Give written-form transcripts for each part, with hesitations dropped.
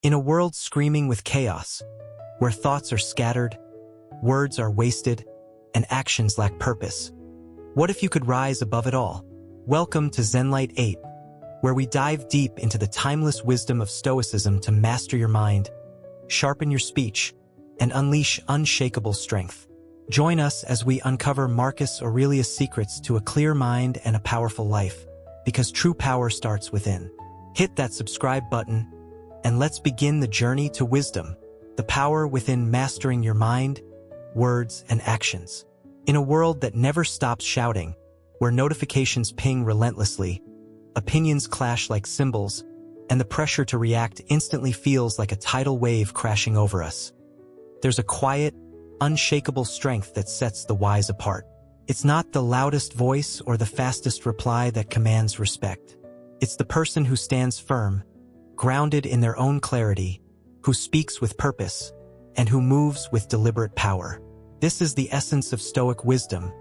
In a world screaming with chaos, where thoughts are scattered, words are wasted, and actions lack purpose, what if you could rise above it all? Welcome to ZenLight 8, where we dive deep into the timeless wisdom of Stoicism to master your mind, sharpen your speech, and unleash unshakable strength. Join us as we uncover Marcus Aurelius' secrets to a clear mind and a powerful life, because true power starts within. Hit that subscribe button, and let's begin the journey to wisdom, the power within mastering your mind, words, and actions. In a world that never stops shouting, where notifications ping relentlessly, opinions clash like cymbals, and the pressure to react instantly feels like a tidal wave crashing over us, there's a quiet, unshakable strength that sets the wise apart. It's not the loudest voice or the fastest reply that commands respect. It's the person who stands firm, grounded in their own clarity, who speaks with purpose, and who moves with deliberate power. This is the essence of Stoic wisdom.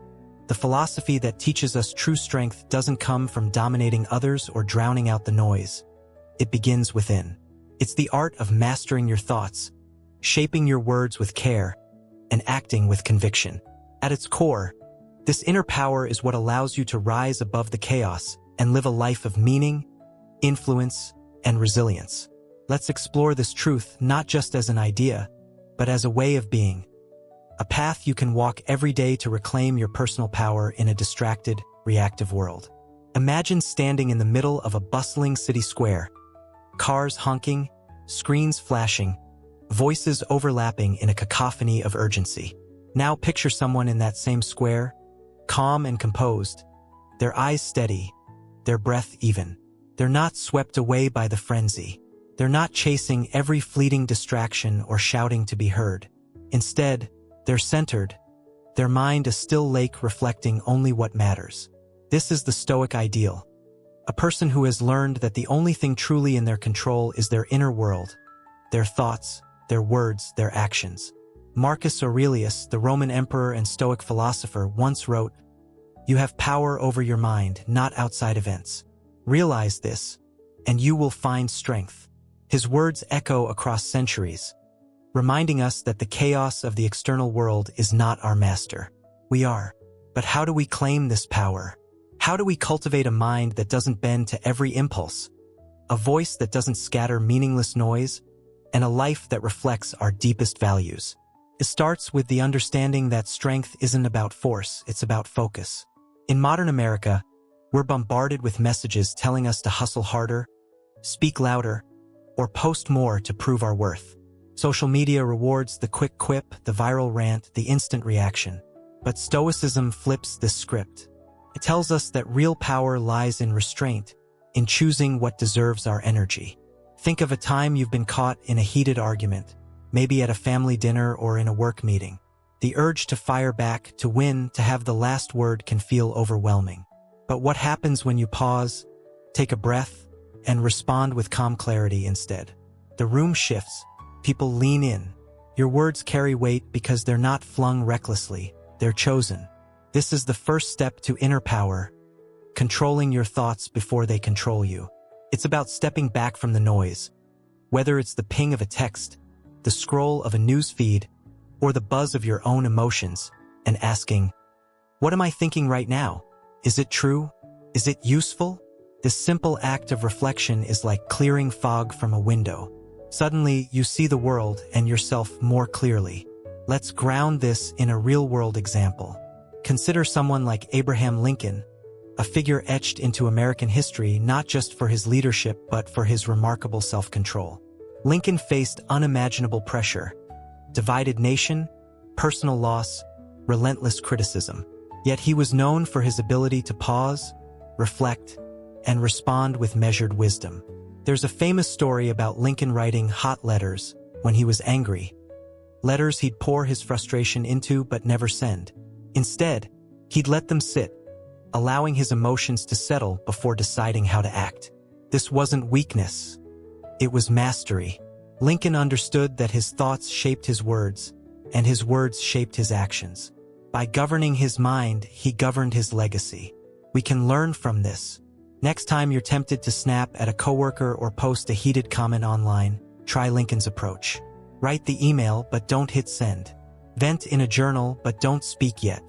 The philosophy that teaches us true strength doesn't come from dominating others or drowning out the noise. It begins within. It's the art of mastering your thoughts, shaping your words with care, and acting with conviction. At its core, this inner power is what allows you to rise above the chaos and live a life of meaning, influence, and resilience. Let's explore this truth not just as an idea, but as a way of being. A path you can walk every day to reclaim your personal power in a distracted, reactive world. Imagine standing in the middle of a bustling city square, cars honking, screens flashing, voices overlapping in a cacophony of urgency. Now picture someone in that same square, calm and composed, their eyes steady, their breath even. They're not swept away by the frenzy. They're not chasing every fleeting distraction or shouting to be heard. Instead, they're centered, their mind a still lake reflecting only what matters. This is the Stoic ideal. A person who has learned that the only thing truly in their control is their inner world, their thoughts, their words, their actions. Marcus Aurelius, the Roman emperor and Stoic philosopher, once wrote, "You have power over your mind, not outside events. Realize this, and you will find strength." His words echo across centuries, reminding us that the chaos of the external world is not our master. We are. But how do we claim this power? How do we cultivate a mind that doesn't bend to every impulse, a voice that doesn't scatter meaningless noise, and a life that reflects our deepest values? It starts with the understanding that strength isn't about force, it's about focus. In modern America, we're bombarded with messages telling us to hustle harder, speak louder, or post more to prove our worth. Social media rewards the quick quip, the viral rant, the instant reaction. But Stoicism flips this script. It tells us that real power lies in restraint, in choosing what deserves our energy. Think of a time you've been caught in a heated argument, maybe at a family dinner or in a work meeting. The urge to fire back, to win, to have the last word can feel overwhelming. But what happens when you pause, take a breath, and respond with calm clarity instead? The room shifts, people lean in. Your words carry weight because they're not flung recklessly, they're chosen. This is the first step to inner power, controlling your thoughts before they control you. It's about stepping back from the noise, whether it's the ping of a text, the scroll of a news feed, or the buzz of your own emotions, and asking, what am I thinking right now? Is it true? Is it useful? This simple act of reflection is like clearing fog from a window. Suddenly, you see the world and yourself more clearly. Let's ground this in a real-world example. Consider someone like Abraham Lincoln, a figure etched into American history not just for his leadership but for his remarkable self-control. Lincoln faced unimaginable pressure, divided nation, personal loss, relentless criticism. Yet he was known for his ability to pause, reflect, and respond with measured wisdom. There's a famous story about Lincoln writing hot letters when he was angry, letters he'd pour his frustration into but never send. Instead, he'd let them sit, allowing his emotions to settle before deciding how to act. This wasn't weakness. It was mastery. Lincoln understood that his thoughts shaped his words, and his words shaped his actions. By governing his mind, he governed his legacy. We can learn from this. Next time you're tempted to snap at a coworker or post a heated comment online, Try Lincoln's approach. Write the email, but don't hit send. Vent in a journal, but don't speak yet.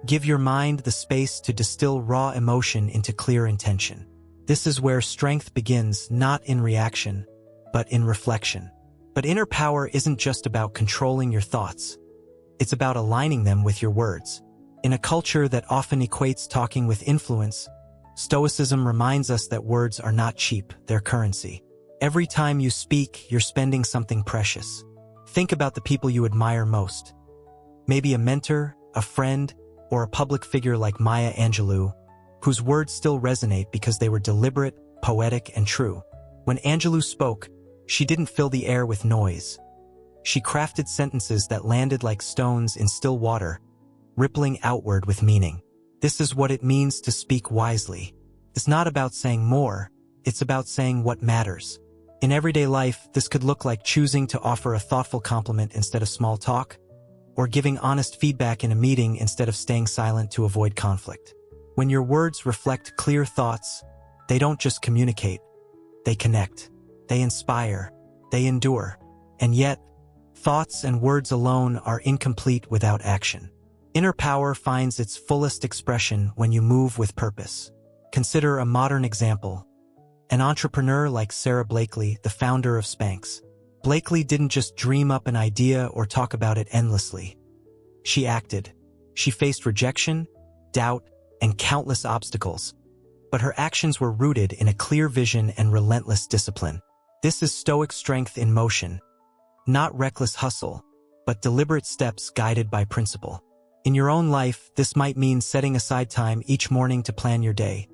Give your mind the space to distill raw emotion into clear intention. This is where strength begins, not in reaction, but in reflection. But inner power isn't just about controlling your thoughts. It's about aligning them with your words. In a culture that often equates talking with influence, Stoicism reminds us that words are not cheap, they're currency. Every time you speak, you're spending something precious. Think about the people you admire most. Maybe a mentor, a friend, or a public figure like Maya Angelou, whose words still resonate because they were deliberate, poetic, and true. When Angelou spoke, she didn't fill the air with noise. She crafted sentences that landed like stones in still water, rippling outward with meaning. This is what it means to speak wisely. It's not about saying more, it's about saying what matters. In everyday life, this could look like choosing to offer a thoughtful compliment instead of small talk, or giving honest feedback in a meeting instead of staying silent to avoid conflict. When your words reflect clear thoughts, they don't just communicate, they connect, they inspire, they endure. And yet, thoughts and words alone are incomplete without action. Inner power finds its fullest expression when you move with purpose. Consider a modern example. An entrepreneur like Sarah Blakely, the founder of Spanx. Blakely didn't just dream up an idea or talk about it endlessly. She acted. She faced rejection, doubt, and countless obstacles. But her actions were rooted in a clear vision and relentless discipline. This is Stoic strength in motion. Not reckless hustle, but deliberate steps guided by principle. In your own life, this might mean setting aside time each morning to plan your day,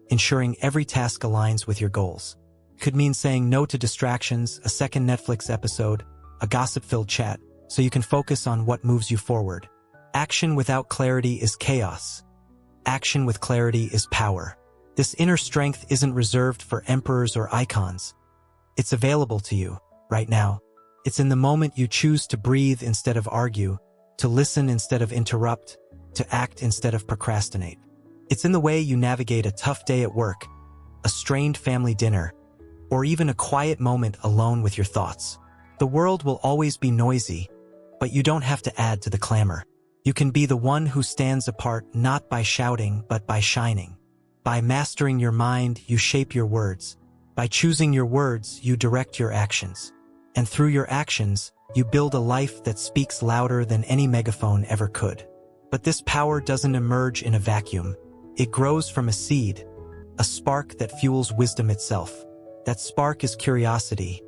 ensuring every task aligns with your goals. It could mean saying no to distractions, a second Netflix episode, a gossip-filled chat, so you can focus on what moves you forward. Action without clarity is chaos. Action with clarity is power. This inner strength isn't reserved for emperors or icons. It's available to you, right now. It's in the moment you choose to breathe instead of argue, to listen instead of interrupt, to act instead of procrastinate. It's in the way you navigate a tough day at work, a strained family dinner, or even a quiet moment alone with your thoughts. The world will always be noisy, but you don't have to add to the clamor. You can be the one who stands apart not by shouting but by shining. By mastering your mind, you shape your words. By choosing your words, you direct your actions. And through your actions, you build a life that speaks louder than any megaphone ever could. But this power doesn't emerge in a vacuum. It grows from a seed, a spark that fuels wisdom itself. That spark is curiosity,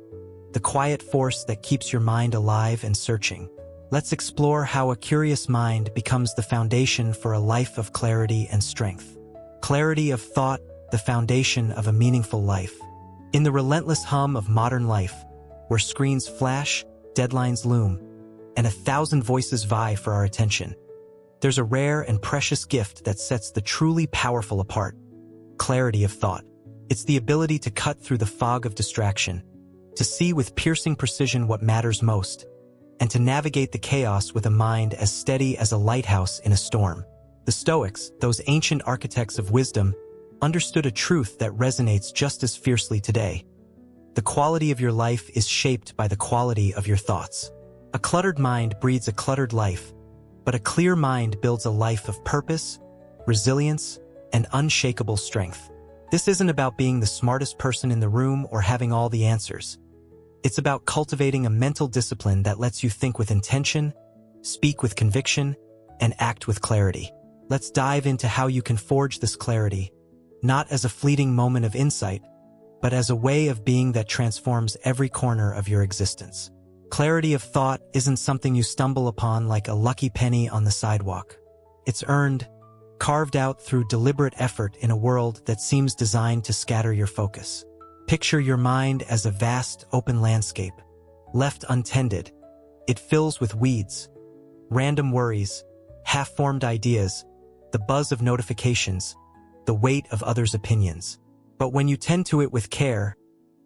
the quiet force that keeps your mind alive and searching. Let's explore how a curious mind becomes the foundation for a life of clarity and strength. Clarity of thought, the foundation of a meaningful life. In the relentless hum of modern life, where screens flash, deadlines loom, and 1,000 voices vie for our attention, there's a rare and precious gift that sets the truly powerful apart: clarity of thought. It's the ability to cut through the fog of distraction, to see with piercing precision what matters most, and to navigate the chaos with a mind as steady as a lighthouse in a storm. The Stoics, those ancient architects of wisdom, understood a truth that resonates just as fiercely today. The quality of your life is shaped by the quality of your thoughts. A cluttered mind breeds a cluttered life, but a clear mind builds a life of purpose, resilience, and unshakable strength. This isn't about being the smartest person in the room or having all the answers. It's about cultivating a mental discipline that lets you think with intention, speak with conviction, and act with clarity. Let's dive into how you can forge this clarity, not as a fleeting moment of insight, but as a way of being that transforms every corner of your existence. Clarity of thought isn't something you stumble upon like a lucky penny on the sidewalk. It's earned, carved out through deliberate effort in a world that seems designed to scatter your focus. Picture your mind as a vast, open landscape. Left untended, it fills with weeds, random worries, half-formed ideas, the buzz of notifications, the weight of others' opinions. But when you tend to it with care,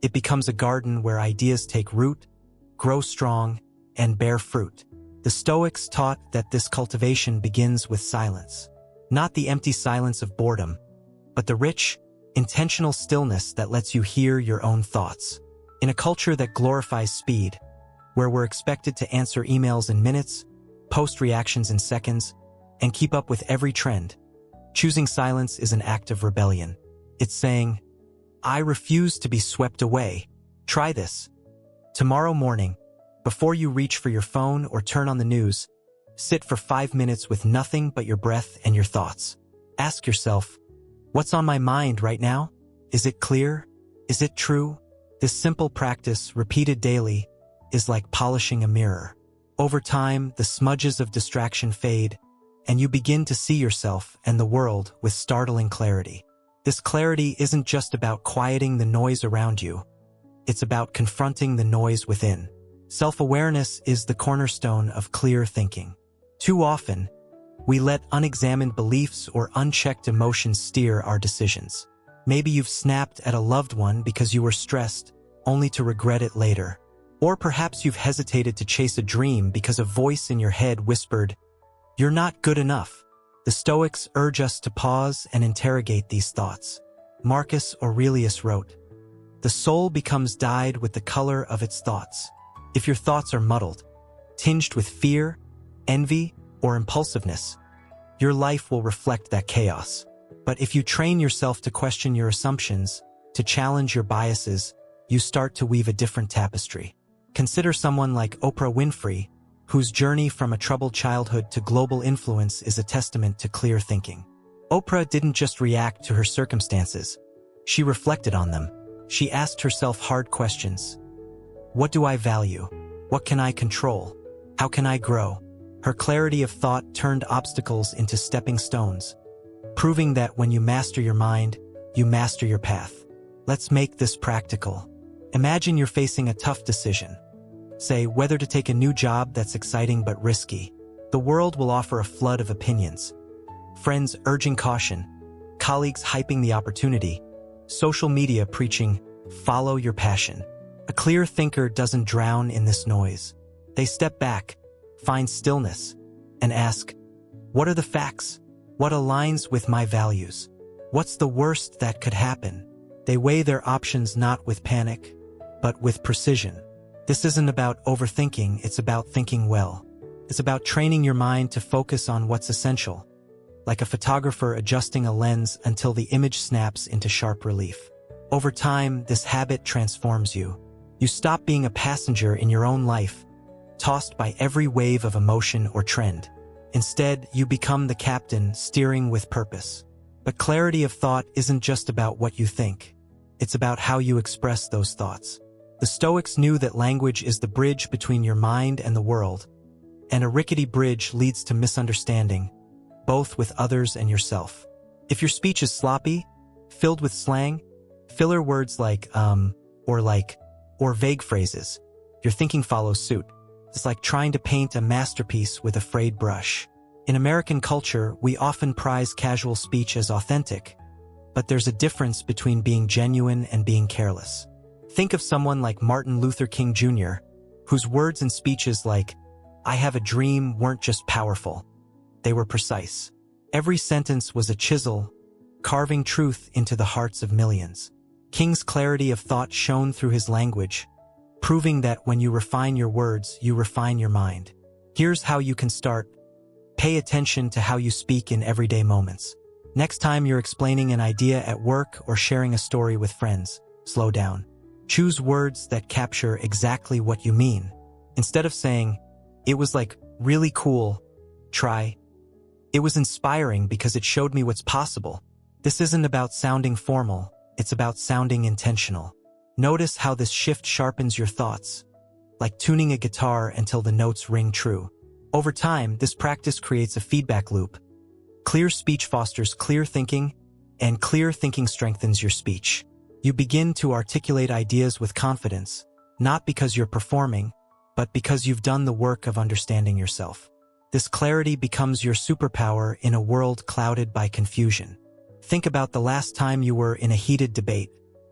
it becomes a garden where ideas take root, grow strong, and bear fruit. The Stoics taught that this cultivation begins with silence. Not the empty silence of boredom, but the rich, intentional stillness that lets you hear your own thoughts. In a culture that glorifies speed, where we're expected to answer emails in minutes, post reactions in seconds, and keep up with every trend, choosing silence is an act of rebellion. It's saying, I refuse to be swept away. Try this. Tomorrow morning, before you reach for your phone or turn on the news, sit for 5 minutes with nothing but your breath and your thoughts. Ask yourself, what's on my mind right now? Is it clear? Is it true? This simple practice, repeated daily, is like polishing a mirror. Over time, the smudges of distraction fade, and you begin to see yourself and the world with startling clarity. This clarity isn't just about quieting the noise around you. It's about confronting the noise within. Self-awareness is the cornerstone of clear thinking. Too often, we let unexamined beliefs or unchecked emotions steer our decisions. Maybe you've snapped at a loved one because you were stressed, only to regret it later. Or perhaps you've hesitated to chase a dream because a voice in your head whispered, "You're not good enough." The Stoics urge us to pause and interrogate these thoughts. Marcus Aurelius wrote, "The soul becomes dyed with the color of its thoughts." If your thoughts are muddled, tinged with fear, envy, or impulsiveness, your life will reflect that chaos. But if you train yourself to question your assumptions, to challenge your biases, you start to weave a different tapestry. Consider someone like Oprah Winfrey, whose journey from a troubled childhood to global influence is a testament to clear thinking. Oprah didn't just react to her circumstances. She reflected on them. She asked herself hard questions. What do I value? What can I control? How can I grow? Her clarity of thought turned obstacles into stepping stones, proving that when you master your mind, you master your path. Let's make this practical. Imagine you're facing a tough decision. Say, whether to take a new job that's exciting but risky. The world will offer a flood of opinions. Friends urging caution, colleagues hyping the opportunity, social media preaching, follow your passion. A clear thinker doesn't drown in this noise. They step back, find stillness, and ask, what are the facts? What aligns with my values? What's the worst that could happen? They weigh their options not with panic, but with precision. This isn't about overthinking, it's about thinking well. It's about training your mind to focus on what's essential, like a photographer adjusting a lens until the image snaps into sharp relief. Over time, this habit transforms you. You stop being a passenger in your own life, tossed by every wave of emotion or trend. Instead, you become the captain, steering with purpose. But clarity of thought isn't just about what you think. It's about how you express those thoughts. The Stoics knew that language is the bridge between your mind and the world, and a rickety bridge leads to misunderstanding, both with others and yourself. If your speech is sloppy, filled with slang, filler words like or vague phrases, your thinking follows suit. It's like trying to paint a masterpiece with a frayed brush. In American culture, we often prize casual speech as authentic, but there's a difference between being genuine and being careless. Think of someone like Martin Luther King Jr., whose words and speeches like, "I have a dream," weren't just powerful. They were precise. Every sentence was a chisel, carving truth into the hearts of millions. King's clarity of thought shone through his language, proving that when you refine your words, you refine your mind. Here's how you can start. Pay attention to how you speak in everyday moments. Next time you're explaining an idea at work or sharing a story with friends, slow down. Choose words that capture exactly what you mean. Instead of saying, "It was like really cool," try, "It was inspiring because it showed me what's possible." This isn't about sounding formal, it's about sounding intentional. Notice how this shift sharpens your thoughts, like tuning a guitar until the notes ring true. Over time, this practice creates a feedback loop. Clear speech fosters clear thinking, and clear thinking strengthens your speech. You begin to articulate ideas with confidence, not because you're performing, but because you've done the work of understanding yourself. This clarity becomes your superpower in a world clouded by confusion. Think about the last time you were in a heated debate,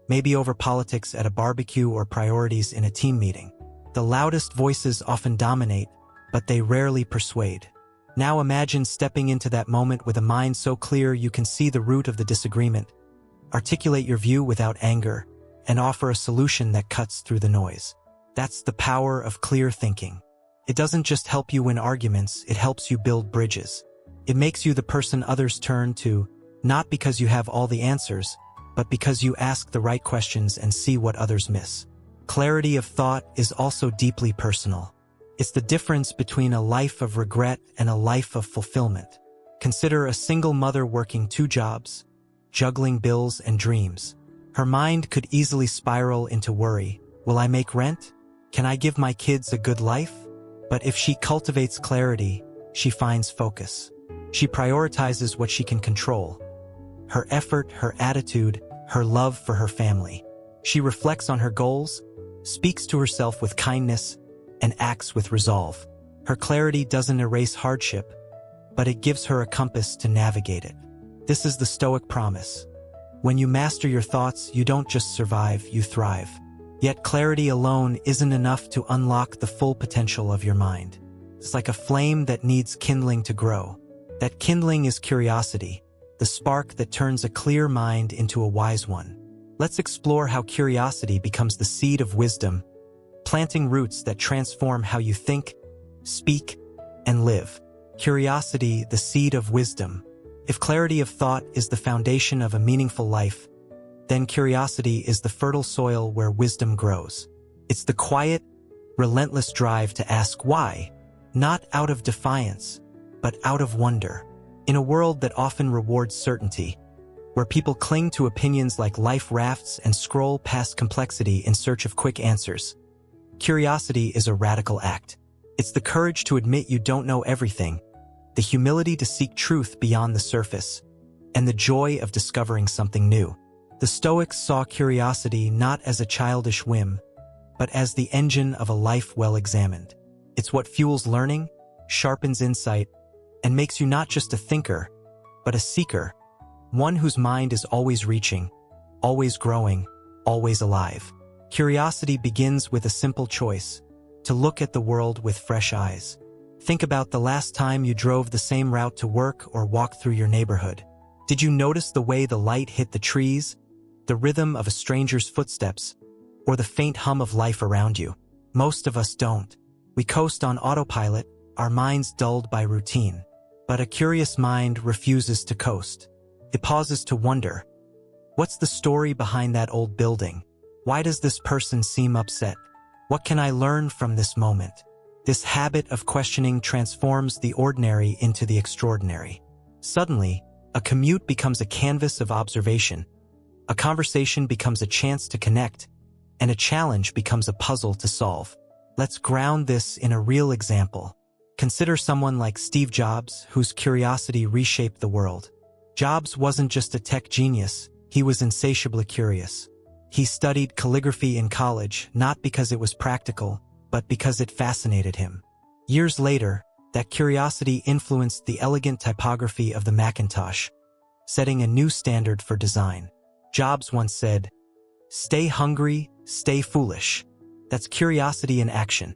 maybe over politics at a barbecue or priorities in a team meeting. The loudest voices often dominate, but they rarely persuade. Now imagine stepping into that moment with a mind so clear you can see the root of the disagreement, articulate your view without anger, and offer a solution that cuts through the noise. That's the power of clear thinking. It doesn't just help you win arguments, it helps you build bridges. It makes you the person others turn to, not because you have all the answers, but because you ask the right questions and see what others miss. Clarity of thought is also deeply personal. It's the difference between a life of regret and a life of fulfillment. Consider a single mother working 2 jobs, juggling bills and dreams. Her mind could easily spiral into worry. Will I make rent? Can I give my kids a good life? But if she cultivates clarity, she finds focus. She prioritizes what she can control. Her effort, her attitude, her love for her family. She reflects on her goals, speaks to herself with kindness, and acts with resolve. Her clarity doesn't erase hardship, but it gives her a compass to navigate it. This is the Stoic promise. When you master your thoughts, you don't just survive, you thrive. Yet clarity alone isn't enough to unlock the full potential of your mind. It's like a flame that needs kindling to grow. That kindling is curiosity, the spark that turns a clear mind into a wise one. Let's explore how curiosity becomes the seed of wisdom, planting roots that transform how you think, speak, and live. Curiosity, the seed of wisdom. If clarity of thought is the foundation of a meaningful life, then curiosity is the fertile soil where wisdom grows. It's the quiet, relentless drive to ask why, not out of defiance, but out of wonder. In a world that often rewards certainty, where people cling to opinions like life rafts and scroll past complexity in search of quick answers, curiosity is a radical act. It's the courage to admit you don't know everything, the humility to seek truth beyond the surface, and the joy of discovering something new. The Stoics saw curiosity not as a childish whim, but as the engine of a life well examined. It's what fuels learning, sharpens insight, and makes you not just a thinker, but a seeker, one whose mind is always reaching, always growing, always alive. Curiosity begins with a simple choice: to look at the world with fresh eyes. Think about the last time you drove the same route to work or walked through your neighborhood. Did you notice the way the light hit the trees, the rhythm of a stranger's footsteps, or the faint hum of life around you? Most of us don't. We coast on autopilot, our minds dulled by routine. But a curious mind refuses to coast. It pauses to wonder, what's the story behind that old building? Why does this person seem upset? What can I learn from this moment? This habit of questioning transforms the ordinary into the extraordinary. Suddenly, a commute becomes a canvas of observation, a conversation becomes a chance to connect, and a challenge becomes a puzzle to solve. Let's ground this in a real example. Consider someone like Steve Jobs, whose curiosity reshaped the world. Jobs wasn't just a tech genius, he was insatiably curious. He studied calligraphy in college, not because it was practical, but because it fascinated him. Years later, that curiosity influenced the elegant typography of the Macintosh, setting a new standard for design. Jobs once said, "Stay hungry, stay foolish." That's curiosity in action.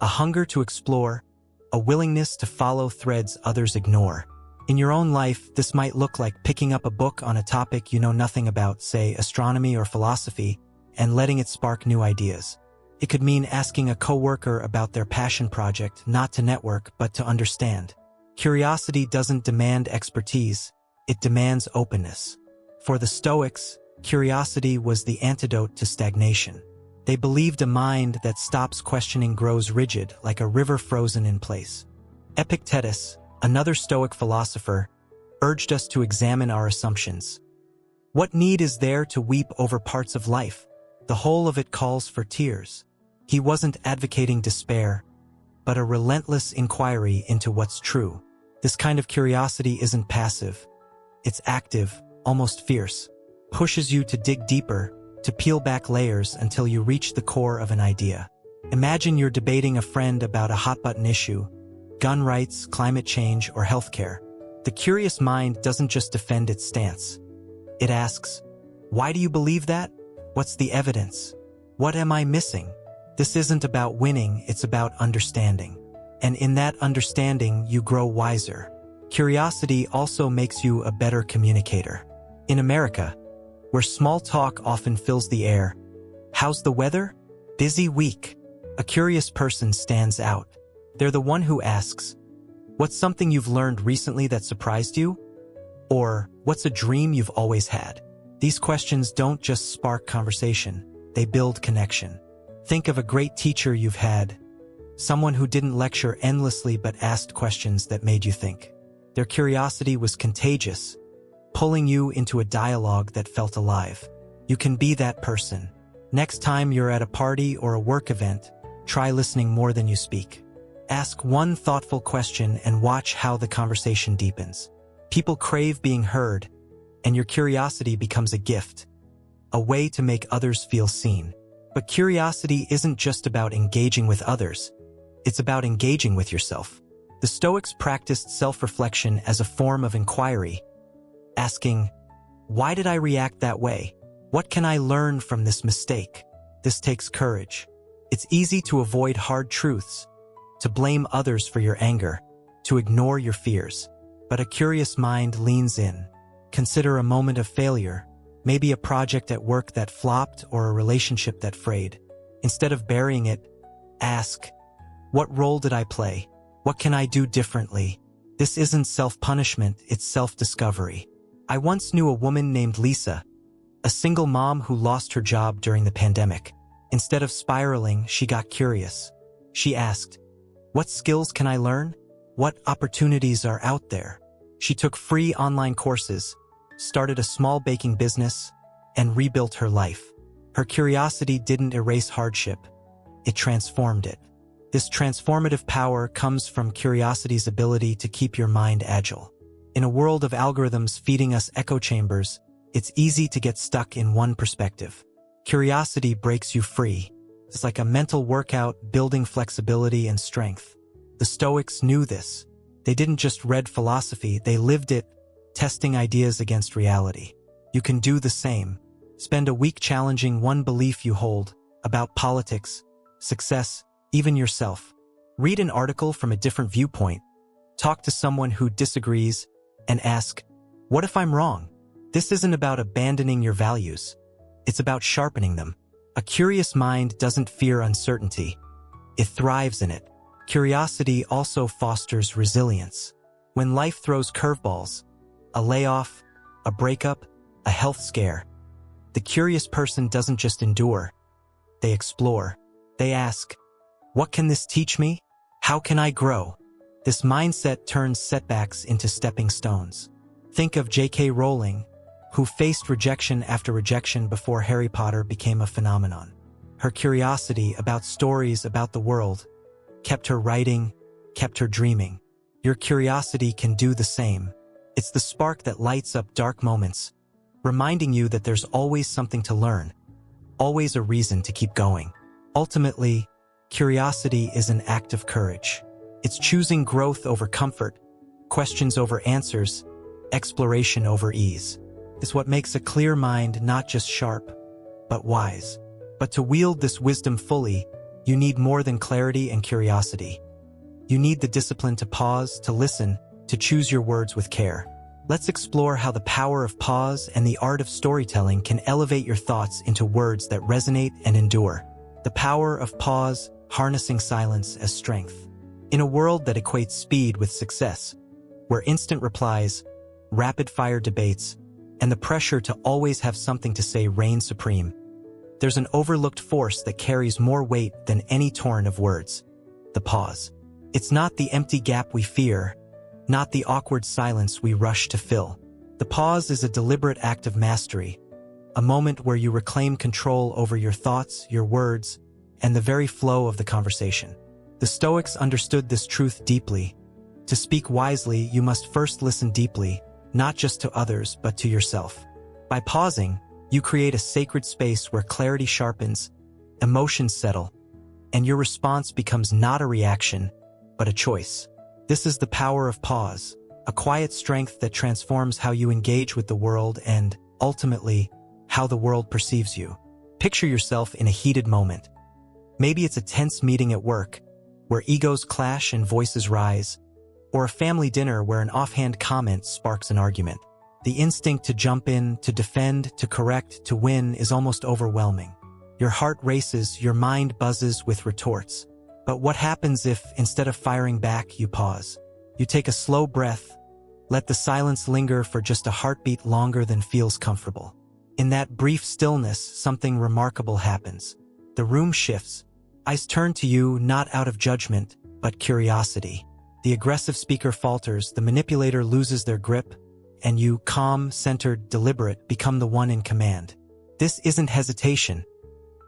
A hunger to explore, a willingness to follow threads others ignore. In your own life, this might look like picking up a book on a topic you know nothing about, say astronomy or philosophy, and letting it spark new ideas. It could mean asking a coworker about their passion project, not to network, but to understand. Curiosity doesn't demand expertise, it demands openness. For the Stoics, curiosity was the antidote to stagnation. They believed a mind that stops questioning grows rigid, like a river frozen in place. Epictetus, another Stoic philosopher, urged us to examine our assumptions. What need is there to weep over parts of life? The whole of it calls for tears. He wasn't advocating despair, but a relentless inquiry into what's true. This kind of curiosity isn't passive. It's active, almost fierce. Pushes you to dig deeper, to peel back layers until you reach the core of an idea. Imagine you're debating a friend about a hot-button issue, gun rights, climate change, or healthcare. The curious mind doesn't just defend its stance. It asks, why do you believe that? What's the evidence? What am I missing? This isn't about winning, it's about understanding. And in that understanding, you grow wiser. Curiosity also makes you a better communicator. In America, where small talk often fills the air. How's the weather? Busy week. A curious person stands out. They're the one who asks, what's something you've learned recently that surprised you? Or, what's a dream you've always had? These questions don't just spark conversation, they build connection. Think of a great teacher you've had, someone who didn't lecture endlessly but asked questions that made you think. Their curiosity was contagious, pulling you into a dialogue that felt alive. You can be that person. Next time you're at a party or a work event, try listening more than you speak. Ask one thoughtful question and watch how the conversation deepens. People crave being heard, and your curiosity becomes a gift, a way to make others feel seen. But curiosity isn't just about engaging with others, it's about engaging with yourself. The Stoics practiced self-reflection as a form of inquiry, asking, why did I react that way? What can I learn from this mistake? This takes courage. It's easy to avoid hard truths, to blame others for your anger, to ignore your fears. But a curious mind leans in. Consider a moment of failure, maybe a project at work that flopped or a relationship that frayed. Instead of burying it, ask, what role did I play? What can I do differently? This isn't self-punishment, it's self-discovery. I once knew a woman named Lisa, a single mom who lost her job during the pandemic. Instead of spiraling, she got curious. She asked, what skills can I learn? What opportunities are out there? She took free online courses, started a small baking business, and rebuilt her life. Her curiosity didn't erase hardship, it transformed it. This transformative power comes from curiosity's ability to keep your mind agile. In a world of algorithms feeding us echo chambers, it's easy to get stuck in one perspective. Curiosity breaks you free. It's like a mental workout, building flexibility and strength. The Stoics knew this. They didn't just read philosophy, they lived it, testing ideas against reality. You can do the same. Spend a week challenging one belief you hold about politics, success, even yourself. Read an article from a different viewpoint. Talk to someone who disagrees and ask, what if I'm wrong? This isn't about abandoning your values. It's about sharpening them. A curious mind doesn't fear uncertainty. It thrives in it. Curiosity also fosters resilience. When life throws curveballs, a layoff, a breakup, a health scare, the curious person doesn't just endure. They explore. They ask, what can this teach me? How can I grow? This mindset turns setbacks into stepping stones. Think of J.K. Rowling, who faced rejection after rejection before Harry Potter became a phenomenon. Her curiosity about stories about the world kept her writing, kept her dreaming. Your curiosity can do the same. It's the spark that lights up dark moments, reminding you that there's always something to learn, always a reason to keep going. Ultimately, curiosity is an act of courage. It's choosing growth over comfort, questions over answers, exploration over ease. It's what makes a clear mind not just sharp, but wise. But to wield this wisdom fully, you need more than clarity and curiosity. You need the discipline to pause, to listen, to choose your words with care. Let's explore how the power of pause and the art of storytelling can elevate your thoughts into words that resonate and endure. The power of pause, harnessing silence as strength. In a world that equates speed with success, where instant replies, rapid-fire debates, and the pressure to always have something to say reign supreme, there's an overlooked force that carries more weight than any torrent of words: the pause. It's not the empty gap we fear, not the awkward silence we rush to fill. The pause is a deliberate act of mastery, a moment where you reclaim control over your thoughts, your words, and the very flow of the conversation. The Stoics understood this truth deeply. To speak wisely, you must first listen deeply, not just to others, but to yourself. By pausing, you create a sacred space where clarity sharpens, emotions settle, and your response becomes not a reaction, but a choice. This is the power of pause, a quiet strength that transforms how you engage with the world and, ultimately, how the world perceives you. Picture yourself in a heated moment. Maybe it's a tense meeting at work, where egos clash and voices rise, or a family dinner where an offhand comment sparks an argument. The instinct to jump in, to defend, to correct, to win is almost overwhelming. Your heart races, your mind buzzes with retorts. But what happens if, instead of firing back, you pause? You take a slow breath, let the silence linger for just a heartbeat longer than feels comfortable. In that brief stillness, something remarkable happens. The room shifts. Eyes turn to you, not out of judgment, but curiosity. The aggressive speaker falters, the manipulator loses their grip, and you, calm, centered, deliberate, become the one in command. This isn't hesitation.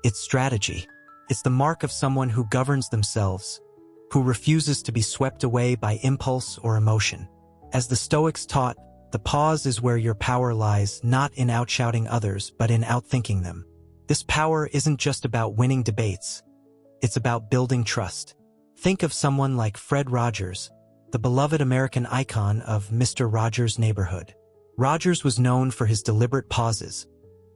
It's strategy. It's the mark of someone who governs themselves, who refuses to be swept away by impulse or emotion. As the Stoics taught, the pause is where your power lies, not in outshouting others, but in outthinking them. This power isn't just about winning debates. It's about building trust. Think of someone like Fred Rogers, the beloved American icon of Mr. Rogers' Neighborhood. Rogers was known for his deliberate pauses,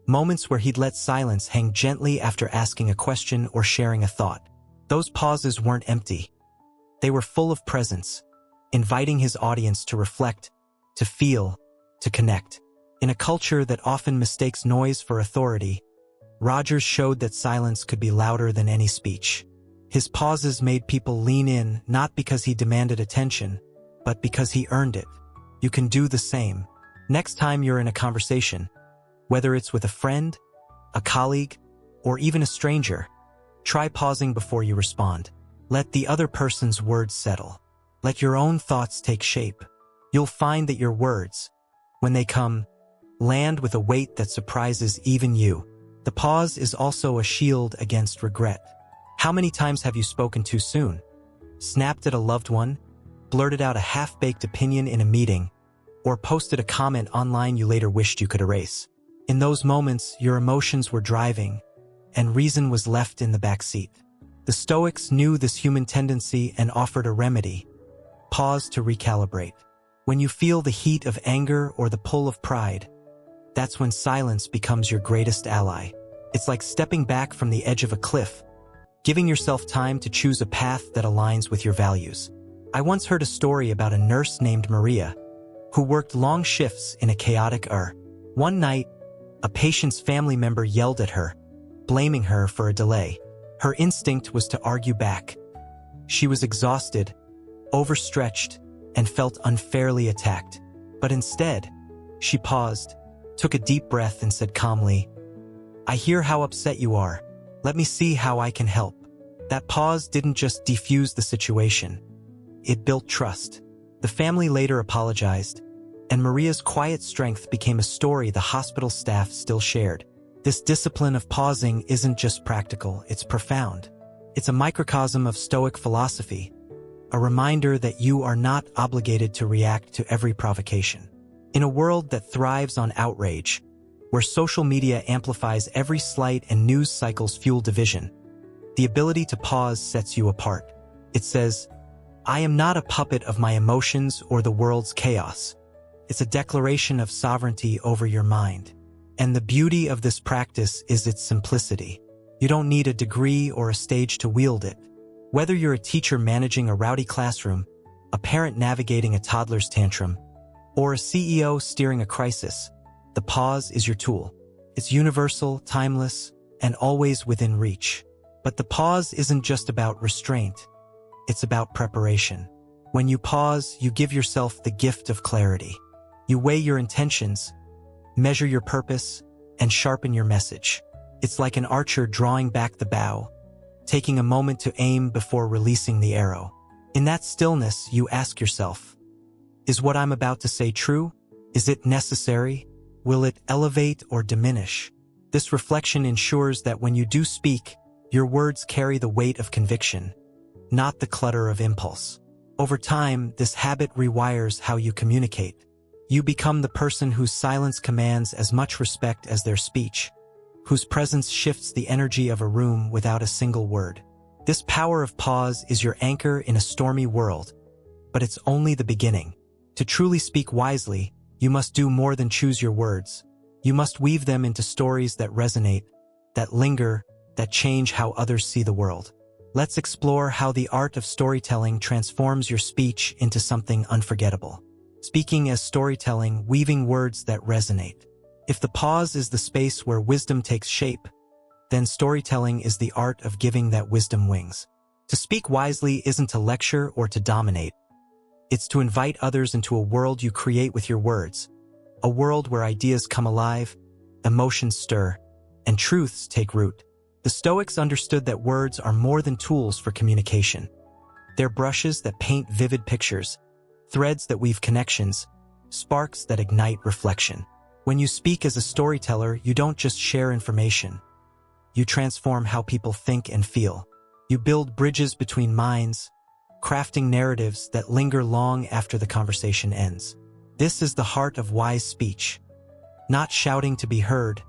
moments where he'd let silence hang gently after asking a question or sharing a thought. Those pauses weren't empty. They were full of presence, inviting his audience to reflect, to feel, to connect. In a culture that often mistakes noise for authority, Rogers showed that silence could be louder than any speech. His pauses made people lean in, not because he demanded attention, but because he earned it. You can do the same. Next time you're in a conversation, whether it's with a friend, a colleague, or even a stranger, try pausing before you respond. Let the other person's words settle. Let your own thoughts take shape. You'll find that your words, when they come, land with a weight that surprises even you. The pause is also a shield against regret. How many times have you spoken too soon? Snapped at a loved one? Blurted out a half-baked opinion in a meeting? Or posted a comment online you later wished you could erase? In those moments, your emotions were driving, and reason was left in the back seat. The Stoics knew this human tendency and offered a remedy. Pause to recalibrate. When you feel the heat of anger or the pull of pride, that's when silence becomes your greatest ally. It's like stepping back from the edge of a cliff, giving yourself time to choose a path that aligns with your values. I once heard a story about a nurse named Maria, who worked long shifts in a chaotic ER. One night, a patient's family member yelled at her, blaming her for a delay. Her instinct was to argue back. She was exhausted, overstretched, and felt unfairly attacked. But instead, she paused, took a deep breath and said calmly, "I hear how upset you are. Let me see how I can help." That pause didn't just defuse the situation. It built trust. The family later apologized, and Maria's quiet strength became a story the hospital staff still shared. This discipline of pausing isn't just practical, it's profound. It's a microcosm of Stoic philosophy, a reminder that you are not obligated to react to every provocation. In a world that thrives on outrage, where social media amplifies every slight and news cycles fuel division, the ability to pause sets you apart. It says, "I am not a puppet of my emotions or the world's chaos." It's a declaration of sovereignty over your mind. And the beauty of this practice is its simplicity. You don't need a degree or a stage to wield it. Whether you're a teacher managing a rowdy classroom, a parent navigating a toddler's tantrum, or a CEO steering a crisis, the pause is your tool. It's universal, timeless, and always within reach. But the pause isn't just about restraint. It's about preparation. When you pause, you give yourself the gift of clarity. You weigh your intentions, measure your purpose, and sharpen your message. It's like an archer drawing back the bow, taking a moment to aim before releasing the arrow. In that stillness, you ask yourself, is what I'm about to say true? Is it necessary? Will it elevate or diminish? This reflection ensures that when you do speak, your words carry the weight of conviction, not the clutter of impulse. Over time, this habit rewires how you communicate. You become the person whose silence commands as much respect as their speech, whose presence shifts the energy of a room without a single word. This power of pause is your anchor in a stormy world, but it's only the beginning. To truly speak wisely, you must do more than choose your words. You must weave them into stories that resonate, that linger, that change how others see the world. Let's explore how the art of storytelling transforms your speech into something unforgettable. Speaking as storytelling, weaving words that resonate. If the pause is the space where wisdom takes shape, then storytelling is the art of giving that wisdom wings. To speak wisely isn't to lecture or to dominate. It's to invite others into a world you create with your words, a world where ideas come alive, emotions stir, and truths take root. The Stoics understood that words are more than tools for communication. They're brushes that paint vivid pictures, threads that weave connections, sparks that ignite reflection. When you speak as a storyteller, you don't just share information. You transform how people think and feel. You build bridges between minds, crafting narratives that linger long after the conversation ends. This is the heart of wise speech. Not shouting to be heard,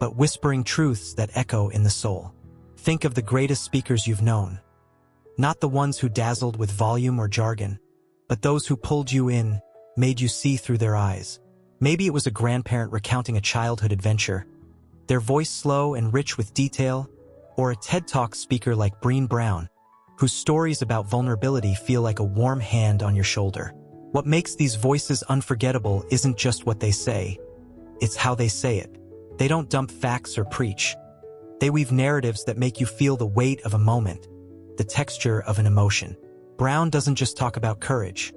but whispering truths that echo in the soul. Think of the greatest speakers you've known. Not the ones who dazzled with volume or jargon, but those who pulled you in, made you see through their eyes. Maybe it was a grandparent recounting a childhood adventure, their voice slow and rich with detail, or a TED Talk speaker like Brené Brown, whose stories about vulnerability feel like a warm hand on your shoulder. What makes these voices unforgettable isn't just what they say, it's how they say it. They don't dump facts or preach. They weave narratives that make you feel the weight of a moment, the texture of an emotion. Brown doesn't just talk about courage.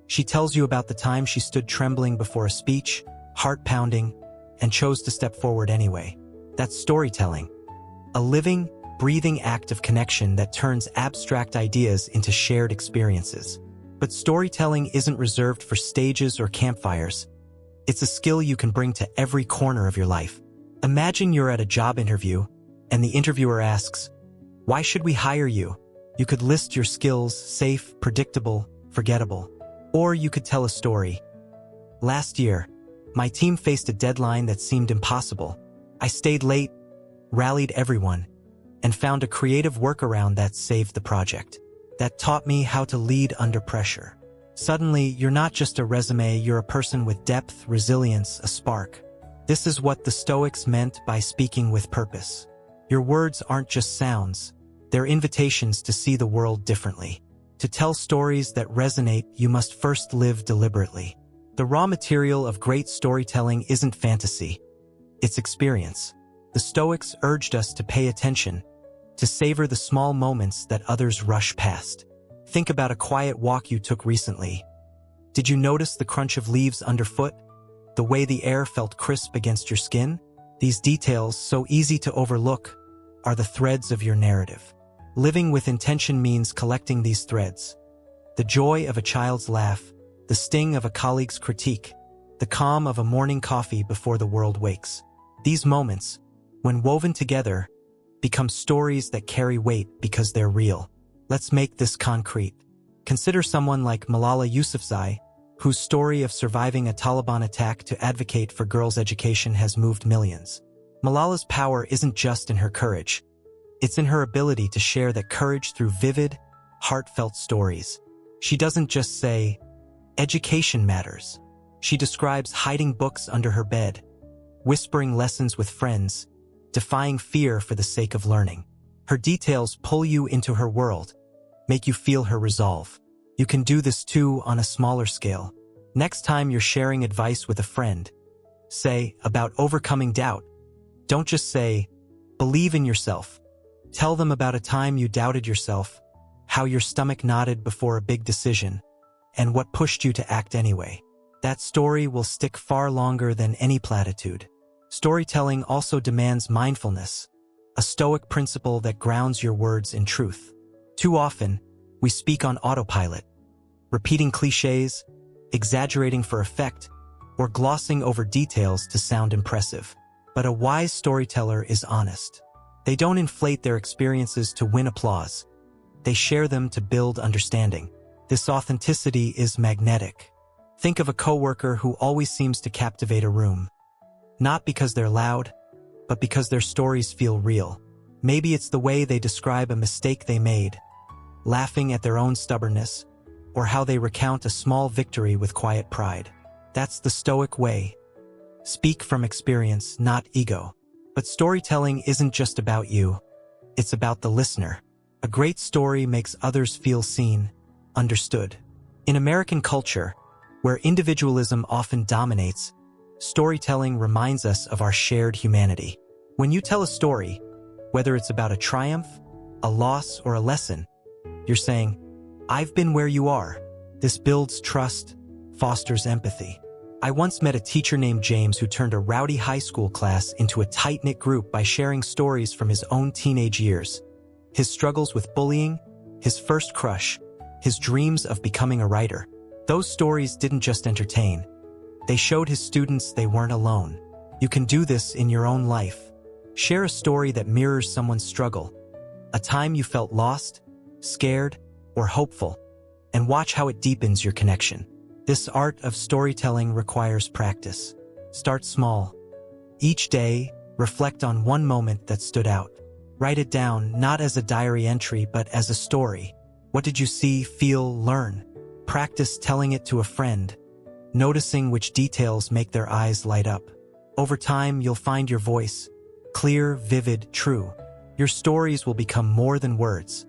She tells you about the time she stood trembling before a speech, heart pounding, and chose to step forward anyway. That's storytelling. A living, breathing act of connection that turns abstract ideas into shared experiences. But storytelling isn't reserved for stages or campfires. It's a skill you can bring to every corner of your life. Imagine you're at a job interview, and the interviewer asks, "Why should we hire you?" You could list your skills: safe, predictable, forgettable. Or you could tell a story. "Last year, my team faced a deadline that seemed impossible. I stayed late, rallied everyone, and found a creative workaround that saved the project. That taught me how to lead under pressure." Suddenly, you're not just a resume, you're a person with depth, resilience, a spark. This is what the Stoics meant by speaking with purpose. Your words aren't just sounds, they're invitations to see the world differently. To tell stories that resonate, you must first live deliberately. The raw material of great storytelling isn't fantasy, it's experience. The Stoics urged us to pay attention, to savor the small moments that others rush past. Think about a quiet walk you took recently. Did you notice the crunch of leaves underfoot? The way the air felt crisp against your skin? These details, so easy to overlook, are the threads of your narrative. Living with intention means collecting these threads. The joy of a child's laugh, the sting of a colleague's critique, the calm of a morning coffee before the world wakes. These moments, when woven together, become stories that carry weight because they're real. Let's make this concrete. Consider someone like Malala Yousafzai, whose story of surviving a Taliban attack to advocate for girls' education has moved millions. Malala's power isn't just in her courage. It's in her ability to share that courage through vivid, heartfelt stories. She doesn't just say, "Education matters." She describes hiding books under her bed, whispering lessons with friends, defying fear for the sake of learning. Her details pull you into her world, make you feel her resolve. You can do this too on a smaller scale. Next time you're sharing advice with a friend, say about overcoming doubt. Don't just say, "Believe in yourself." Tell them about a time you doubted yourself, how your stomach knotted before a big decision, and what pushed you to act anyway. That story will stick far longer than any platitude. Storytelling also demands mindfulness, a Stoic principle that grounds your words in truth. Too often, we speak on autopilot, repeating cliches, exaggerating for effect, or glossing over details to sound impressive. But a wise storyteller is honest. They don't inflate their experiences to win applause. They share them to build understanding. This authenticity is magnetic. Think of a coworker who always seems to captivate a room. Not because they're loud, but because their stories feel real. Maybe it's the way they describe a mistake they made, laughing at their own stubbornness, or how they recount a small victory with quiet pride. That's the Stoic way. Speak from experience, not ego. But storytelling isn't just about you. It's about the listener. A great story makes others feel seen, understood. In American culture, Where individualism often dominates, storytelling reminds us of our shared humanity. When you tell a story, whether it's about a triumph, a loss, or a lesson, you're saying, "I've been where you are." This builds trust, fosters empathy. I once met a teacher named James who turned a rowdy high school class into a tight-knit group by sharing stories from his own teenage years. His struggles with bullying, his first crush, his dreams of becoming a writer. Those stories didn't just entertain. They showed his students they weren't alone. You can do this in your own life. Share a story that mirrors someone's struggle, a time you felt lost, scared, or hopeful, and watch how it deepens your connection. This art of storytelling requires practice. Start small. Each day, reflect on one moment that stood out. Write it down, not as a diary entry, but as a story. What did you see, feel, learn? Practice telling it to a friend, noticing which details make their eyes light up. Over time, you'll find your voice, clear, vivid, true. Your stories will become more than words.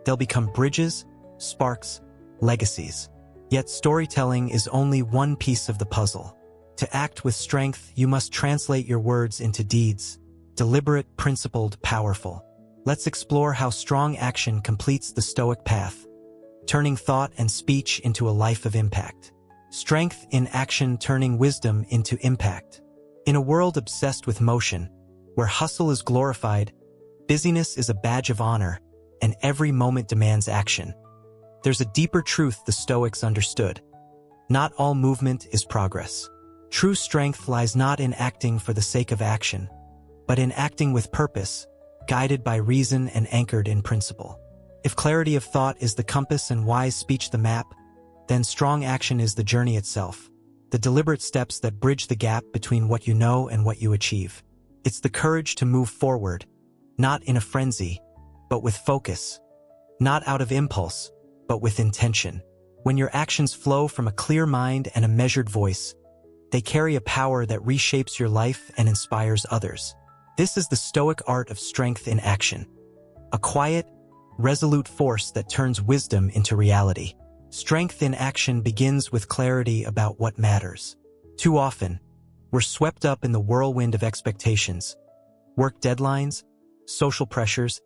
They'll become bridges, sparks, legacies. Yet storytelling is only one piece of the puzzle. To act with strength, you must translate your words into deeds, deliberate, principled, powerful. Let's explore how strong action completes the Stoic path, turning thought and speech into a life of impact. Strength in action turning wisdom into impact. In a world obsessed with motion, where hustle is glorified, busyness is a badge of honor, and every moment demands action, there's a deeper truth the Stoics understood. Not all movement is progress. True strength lies not in acting for the sake of action, but in acting with purpose, guided by reason and anchored in principle. If clarity of thought is the compass and wise speech the map, then strong action is the journey itself, the deliberate steps that bridge the gap between what you know and what you achieve. It's the courage to move forward, not in a frenzy, but with focus, not out of impulse, but with intention. When your actions flow from a clear mind and a measured voice, they carry a power that reshapes your life and inspires others. This is the Stoic art of strength in action, a quiet, resolute force that turns wisdom into reality. Strength in action begins with clarity about what matters. Too often, we're swept up in the whirlwind of expectations, work deadlines, social pressures,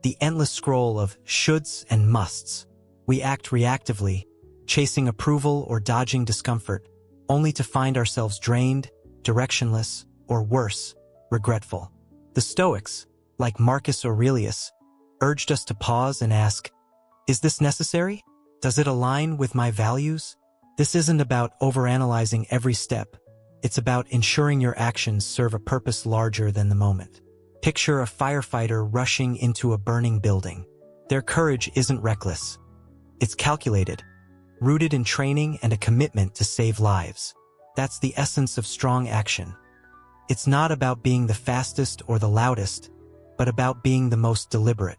the endless scroll of shoulds and musts. We act reactively, chasing approval or dodging discomfort, only to find ourselves drained, directionless, or worse, regretful. The Stoics, like Marcus Aurelius, urged us to pause and ask, is this necessary? Does it align with my values? This isn't about overanalyzing every step. It's about ensuring your actions serve a purpose larger than the moment. Picture a firefighter rushing into a burning building. Their courage isn't reckless. It's calculated, rooted in training and a commitment to save lives. That's the essence of strong action. It's not about being the fastest or the loudest, but about being the most deliberate.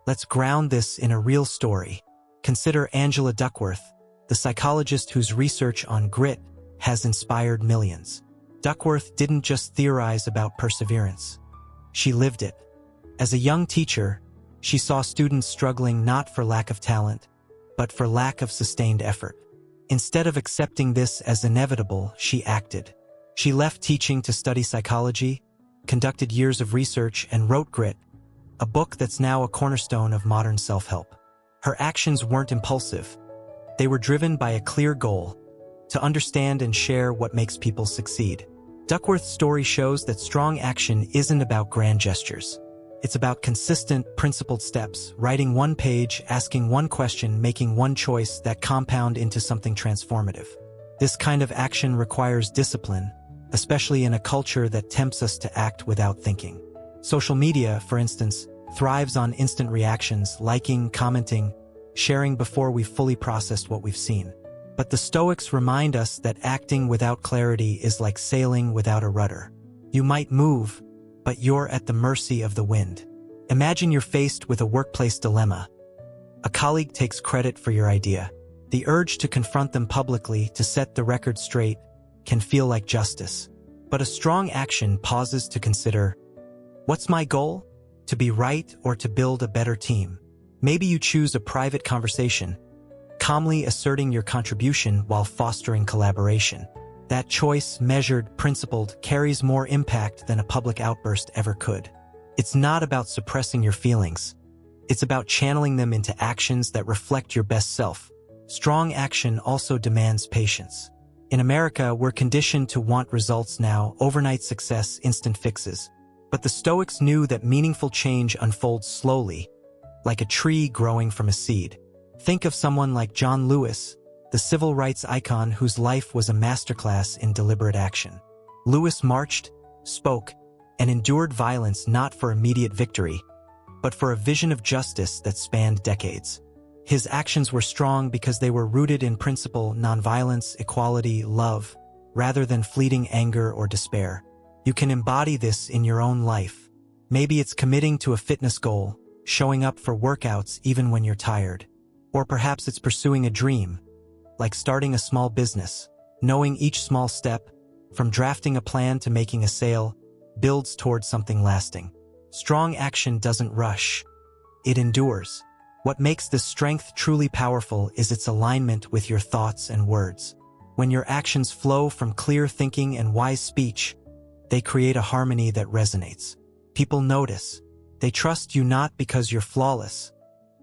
Let's ground this in a real story. Consider Angela Duckworth, the psychologist whose research on grit has inspired millions. Duckworth didn't just theorize about perseverance. She lived it. As a young teacher, she saw students struggling not for lack of talent, but for lack of sustained effort. Instead of accepting this as inevitable, she acted. She left teaching to study psychology, conducted years of research, and wrote Grit, a book that's now a cornerstone of modern self-help. Her actions weren't impulsive. They were driven by a clear goal, to understand and share what makes people succeed. Duckworth's story shows that strong action isn't about grand gestures. It's about consistent, principled steps, writing one page, asking one question, making one choice that compound into something transformative. This kind of action requires discipline, especially in a culture that tempts us to act without thinking. Social media, for instance, thrives on instant reactions, liking, commenting, sharing before we've fully processed what we've seen. But the Stoics remind us that acting without clarity is like sailing without a rudder. You might move, but you're at the mercy of the wind. Imagine you're faced with a workplace dilemma. A colleague takes credit for your idea. The urge to confront them publicly to set the record straight can feel like justice. But a strong action pauses to consider, what's my goal? To be right or to build a better team? Maybe you choose a private conversation, calmly asserting your contribution while fostering collaboration. That choice, measured, principled, carries more impact than a public outburst ever could. It's not about suppressing your feelings. It's about channeling them into actions that reflect your best self. Strong action also demands patience. In America, we're conditioned to want results now, overnight success, instant fixes. But the Stoics knew that meaningful change unfolds slowly, like a tree growing from a seed. Think of someone like John Lewis, the civil rights icon whose life was a masterclass in deliberate action. Lewis marched, spoke, and endured violence not for immediate victory, but for a vision of justice that spanned decades. His actions were strong because they were rooted in principle, nonviolence, equality, love, rather than fleeting anger or despair. You can embody this in your own life. Maybe it's committing to a fitness goal, showing up for workouts even when you're tired. Or perhaps it's pursuing a dream, like starting a small business. Knowing each small step, from drafting a plan to making a sale, builds towards something lasting. Strong action doesn't rush. It endures. What makes this strength truly powerful is its alignment with your thoughts and words. When your actions flow from clear thinking and wise speech, they create a harmony that resonates. People notice. They trust you not because you're flawless,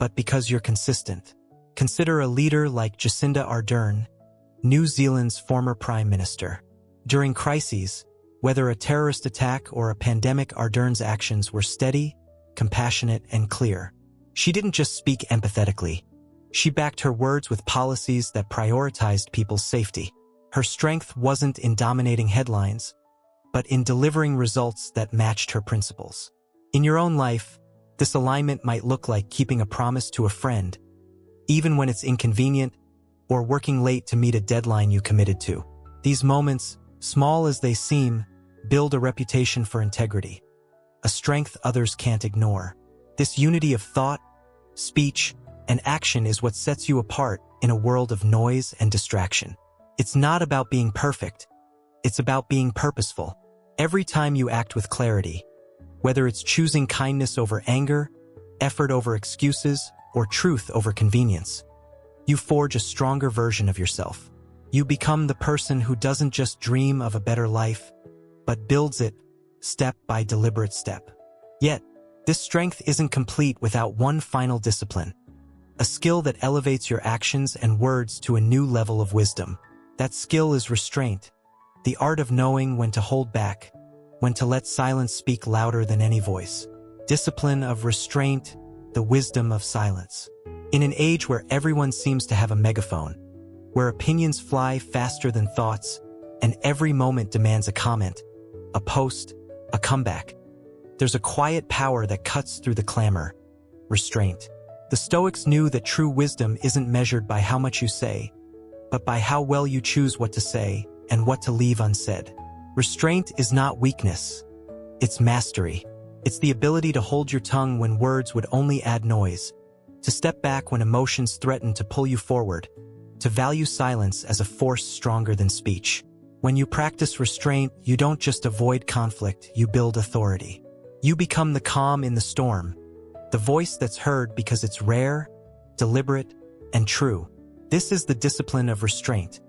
but because you're consistent. Consider a leader like Jacinda Ardern, New Zealand's former Prime Minister. During crises, whether a terrorist attack or a pandemic, Ardern's actions were steady, compassionate, and clear. She didn't just speak empathetically. She backed her words with policies that prioritized people's safety. Her strength wasn't in dominating headlines, but in delivering results that matched her principles. In your own life, this alignment might look like keeping a promise to a friend, even when it's inconvenient, or working late to meet a deadline you committed to. These moments, small as they seem, build a reputation for integrity, a strength others can't ignore. This unity of thought, speech, and action is what sets you apart in a world of noise and distraction. It's not about being perfect. It's about being purposeful. Every time you act with clarity, whether it's choosing kindness over anger, effort over excuses, or truth over convenience, you forge a stronger version of yourself. You become the person who doesn't just dream of a better life, but builds it step by deliberate step. Yet, this strength isn't complete without one final discipline, a skill that elevates your actions and words to a new level of wisdom. That skill is restraint, the art of knowing when to hold back, when to let silence speak louder than any voice. Discipline of restraint, the wisdom of silence. In an age where everyone seems to have a megaphone, where opinions fly faster than thoughts, and every moment demands a comment, a post, a comeback, there's a quiet power that cuts through the clamor: restraint. The Stoics knew that true wisdom isn't measured by how much you say, but by how well you choose what to say and what to leave unsaid. Restraint is not weakness. It's mastery. It's the ability to hold your tongue when words would only add noise, to step back when emotions threaten to pull you forward, to value silence as a force stronger than speech. When you practice restraint, you don't just avoid conflict, you build authority. You become the calm in the storm, the voice that's heard because it's rare, deliberate, and true. This is the discipline of restraint,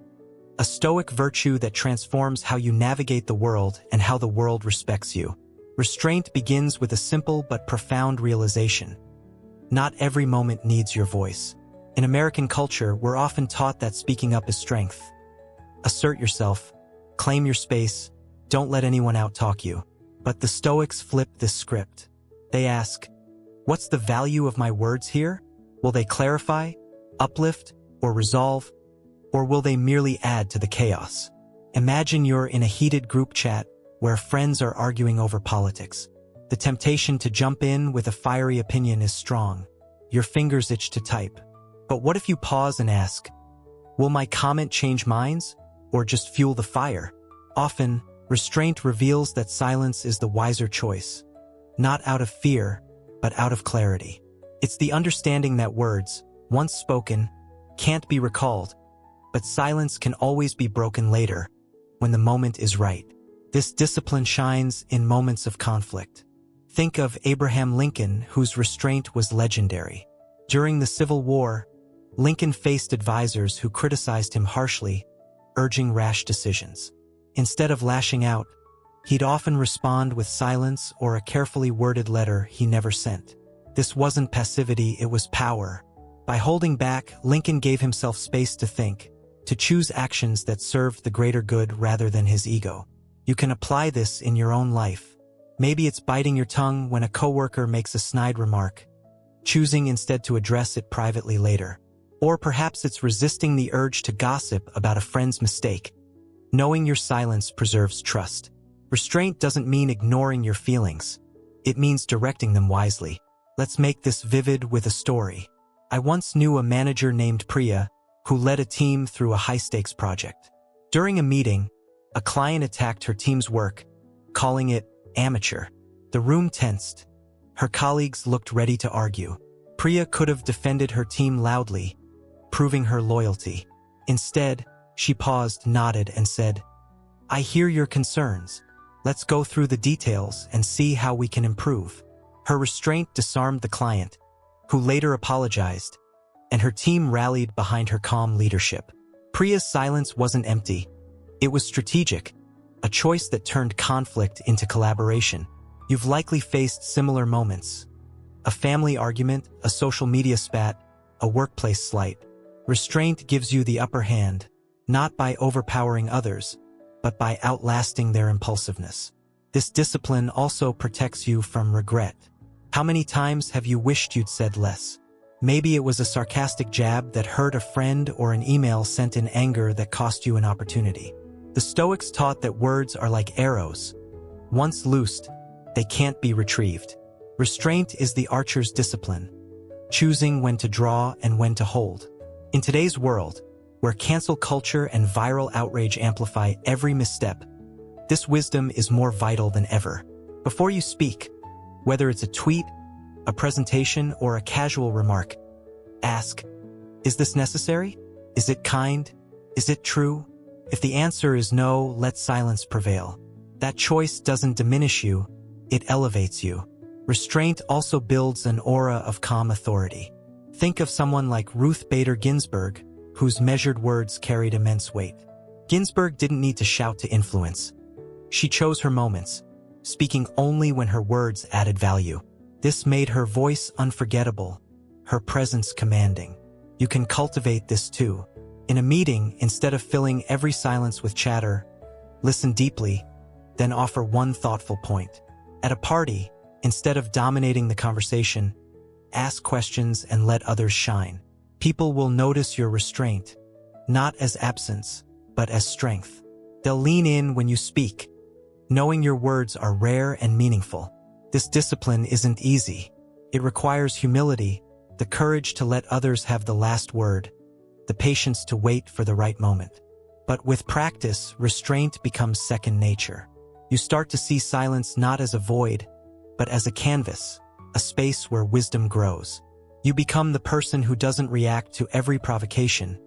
a Stoic virtue that transforms how you navigate the world and how the world respects you. Restraint begins with a simple but profound realization. Not every moment needs your voice. In American culture, we're often taught that speaking up is strength. Assert yourself, claim your space, don't let anyone out-talk you. But the Stoics flip this script. They ask, what's the value of my words here? Will they clarify, uplift, or resolve? Or will they merely add to the chaos? Imagine you're in a heated group chat where friends are arguing over politics. The temptation to jump in with a fiery opinion is strong. Your fingers itch to type. But what if you pause and ask, will my comment change minds, or just fuel the fire? Often, restraint reveals that silence is the wiser choice, not out of fear, but out of clarity. It's the understanding that words, once spoken, can't be recalled, but silence can always be broken later, when the moment is right. This discipline shines in moments of conflict. Think of Abraham Lincoln, whose restraint was legendary. During the Civil War, Lincoln faced advisors who criticized him harshly, urging rash decisions. Instead of lashing out, he'd often respond with silence or a carefully worded letter he never sent. This wasn't passivity, it was power. By holding back, Lincoln gave himself space to think, to choose actions that served the greater good rather than his ego. You can apply this in your own life. Maybe it's biting your tongue when a coworker makes a snide remark, choosing instead to address it privately later. Or perhaps it's resisting the urge to gossip about a friend's mistake. Knowing your silence preserves trust. Restraint doesn't mean ignoring your feelings. It means directing them wisely. Let's make this vivid with a story. I once knew a manager named Priya who led a team through a high-stakes project. During a meeting, a client attacked her team's work, calling it amateur. The room tensed. Her colleagues looked ready to argue. Priya could have defended her team loudly, proving her loyalty. Instead, she paused, nodded, and said, "I hear your concerns. Let's go through the details and see how we can improve." Her restraint disarmed the client, who later apologized, and her team rallied behind her calm leadership. Priya's silence wasn't empty. It was strategic, a choice that turned conflict into collaboration. You've likely faced similar moments. A family argument, a social media spat, a workplace slight. Restraint gives you the upper hand, not by overpowering others, but by outlasting their impulsiveness. This discipline also protects you from regret. How many times have you wished you'd said less? Maybe it was a sarcastic jab that hurt a friend or an email sent in anger that cost you an opportunity. The Stoics taught that words are like arrows. Once loosed, they can't be retrieved. Restraint is the archer's discipline, choosing when to draw and when to hold. In today's world, where cancel culture and viral outrage amplify every misstep, this wisdom is more vital than ever. Before you speak, whether it's a tweet, a presentation, or a casual remark, ask, is this necessary? Is it kind? Is it true? If the answer is no, let silence prevail. That choice doesn't diminish you, it elevates you. Restraint also builds an aura of calm authority. Think of someone like Ruth Bader Ginsburg, whose measured words carried immense weight. Ginsburg didn't need to shout to influence. She chose her moments, speaking only when her words added value. This made her voice unforgettable, her presence commanding. You can cultivate this too. In a meeting, instead of filling every silence with chatter, listen deeply, then offer one thoughtful point. At a party, instead of dominating the conversation, ask questions and let others shine. People will notice your restraint, not as absence, but as strength. They'll lean in when you speak, knowing your words are rare and meaningful. This discipline isn't easy. It requires humility, the courage to let others have the last word, the patience to wait for the right moment. But with practice, restraint becomes second nature. You start to see silence not as a void, but as a canvas, a space where wisdom grows. You become the person who doesn't react to every provocation,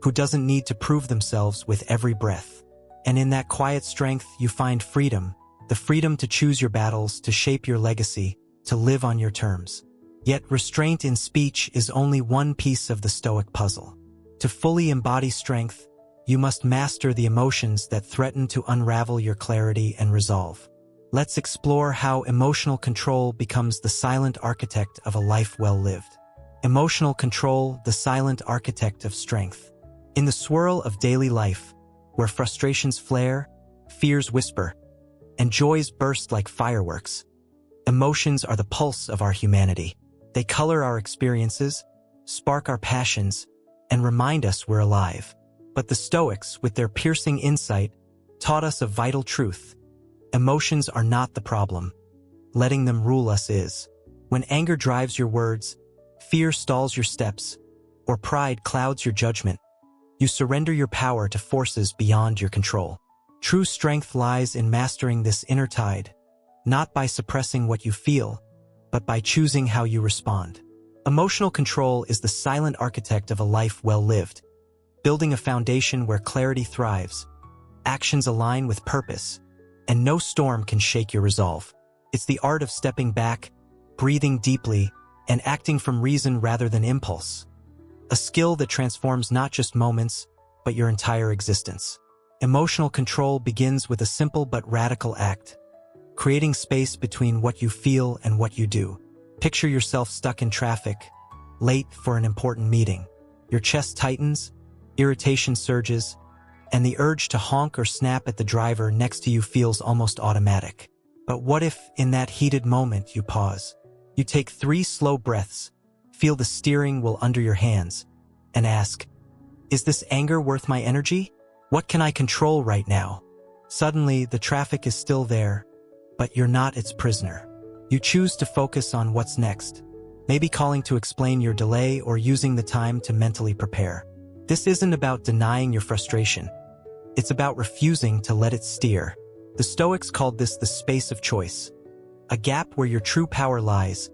who doesn't need to prove themselves with every breath. And in that quiet strength, you find freedom, the freedom to choose your battles, to shape your legacy, to live on your terms. Yet restraint in speech is only one piece of the Stoic puzzle. To fully embody strength, you must master the emotions that threaten to unravel your clarity and resolve. Let's explore how emotional control becomes the silent architect of a life well lived. Emotional control, the silent architect of strength. In the swirl of daily life, where frustrations flare, fears whisper, and joys burst like fireworks, emotions are the pulse of our humanity. They color our experiences, spark our passions, and remind us we're alive. But the Stoics, with their piercing insight, taught us a vital truth. Emotions are not the problem. Letting them rule us is. When anger drives your words, fear stalls your steps, or pride clouds your judgment, you surrender your power to forces beyond your control. True strength lies in mastering this inner tide, not by suppressing what you feel, but by choosing how you respond. Emotional control is the silent architect of a life well lived, building a foundation where clarity thrives, actions align with purpose, and no storm can shake your resolve. It's the art of stepping back, breathing deeply, and acting from reason rather than impulse. a skill that transforms not just moments, but your entire existence. Emotional control begins with a simple but radical act, creating space between what you feel and what you do. Picture yourself stuck in traffic, late for an important meeting. Your chest tightens, irritation surges, and the urge to honk or snap at the driver next to you feels almost automatic. But what if, in that heated moment, you pause? You take 3 slow breaths, feel the steering wheel under your hands, and ask, is this anger worth my energy? What can I control right now? Suddenly, the traffic is still there, but you're not its prisoner. You choose to focus on what's next, maybe calling to explain your delay or using the time to mentally prepare. This isn't about denying your frustration. It's about refusing to let it steer. The Stoics called this the space of choice, a gap where your true power lies,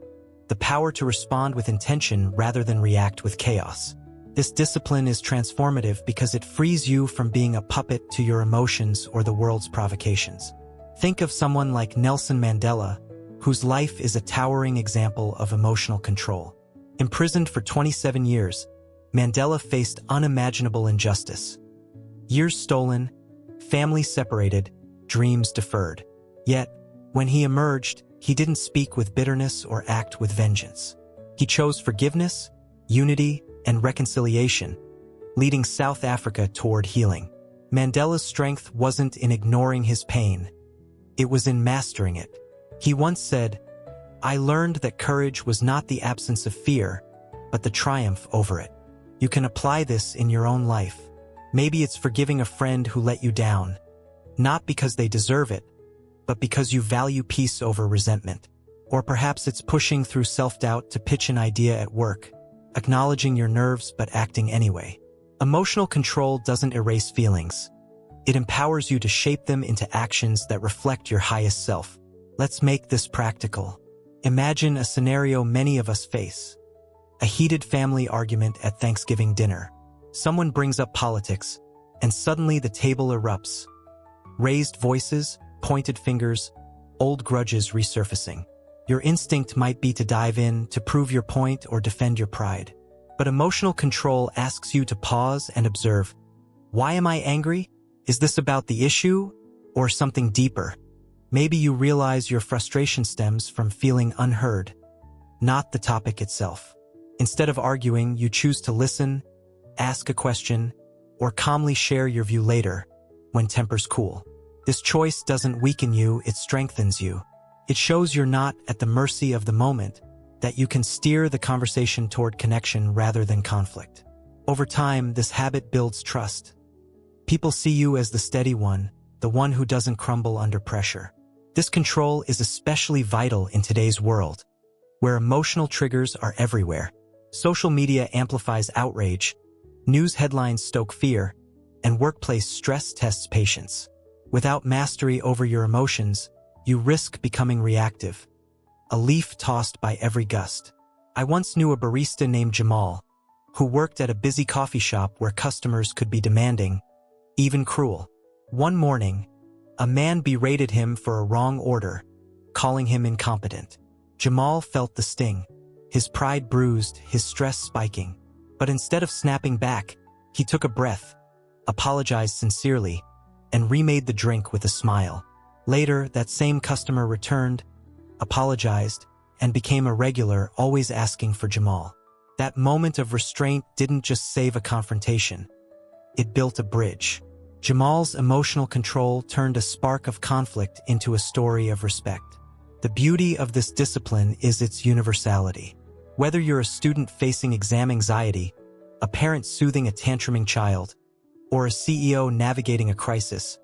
the power to respond with intention rather than react with chaos. This discipline is transformative because it frees you from being a puppet to your emotions or the world's provocations. Think of someone like Nelson Mandela, whose life is a towering example of emotional control. Imprisoned for 27 years, Mandela faced unimaginable injustice. Years stolen, family separated, dreams deferred. Yet, when he emerged, he didn't speak with bitterness or act with vengeance. He chose forgiveness, unity, and reconciliation, leading South Africa toward healing. Mandela's strength wasn't in ignoring his pain. It was in mastering it. He once said, "I learned that courage was not the absence of fear, but the triumph over it." You can apply this in your own life. Maybe it's forgiving a friend who let you down, not because they deserve it, but because you value peace over resentment. Or perhaps it's pushing through self-doubt to pitch an idea at work, acknowledging your nerves but acting anyway. Emotional control doesn't erase feelings. It empowers you to shape them into actions that reflect your highest self. Let's make this practical. Imagine a scenario many of us face. A heated family argument at Thanksgiving dinner. Someone brings up politics, and suddenly the table erupts. Raised voices, pointed fingers, old grudges resurfacing. Your instinct might be to dive in, to prove your point or defend your pride. But emotional control asks you to pause and observe. Why am I angry? Is this about the issue or something deeper? Maybe you realize your frustration stems from feeling unheard, not the topic itself. Instead of arguing, you choose to listen, ask a question, or calmly share your view later, when tempers cool. This choice doesn't weaken you, it strengthens you. It shows you're not at the mercy of the moment, that you can steer the conversation toward connection rather than conflict. Over time, this habit builds trust. People see you as the steady one, the one who doesn't crumble under pressure. This control is especially vital in today's world, where emotional triggers are everywhere. Social media amplifies outrage, news headlines stoke fear, and workplace stress tests patience. Without mastery over your emotions, you risk becoming reactive, a leaf tossed by every gust. I once knew a barista named Jamal, who worked at a busy coffee shop where customers could be demanding, even cruel. One morning, a man berated him for a wrong order, calling him incompetent. Jamal felt the sting, his pride bruised, his stress spiking. But instead of snapping back, he took a breath, apologized sincerely, and remade the drink with a smile. Later, that same customer returned, apologized, and became a regular, always asking for Jamal. That moment of restraint didn't just save a confrontation. It built a bridge. Jamal's emotional control turned a spark of conflict into a story of respect. The beauty of this discipline is its universality. Whether you're a student facing exam anxiety, a parent soothing a tantruming child, or a CEO navigating a crisis,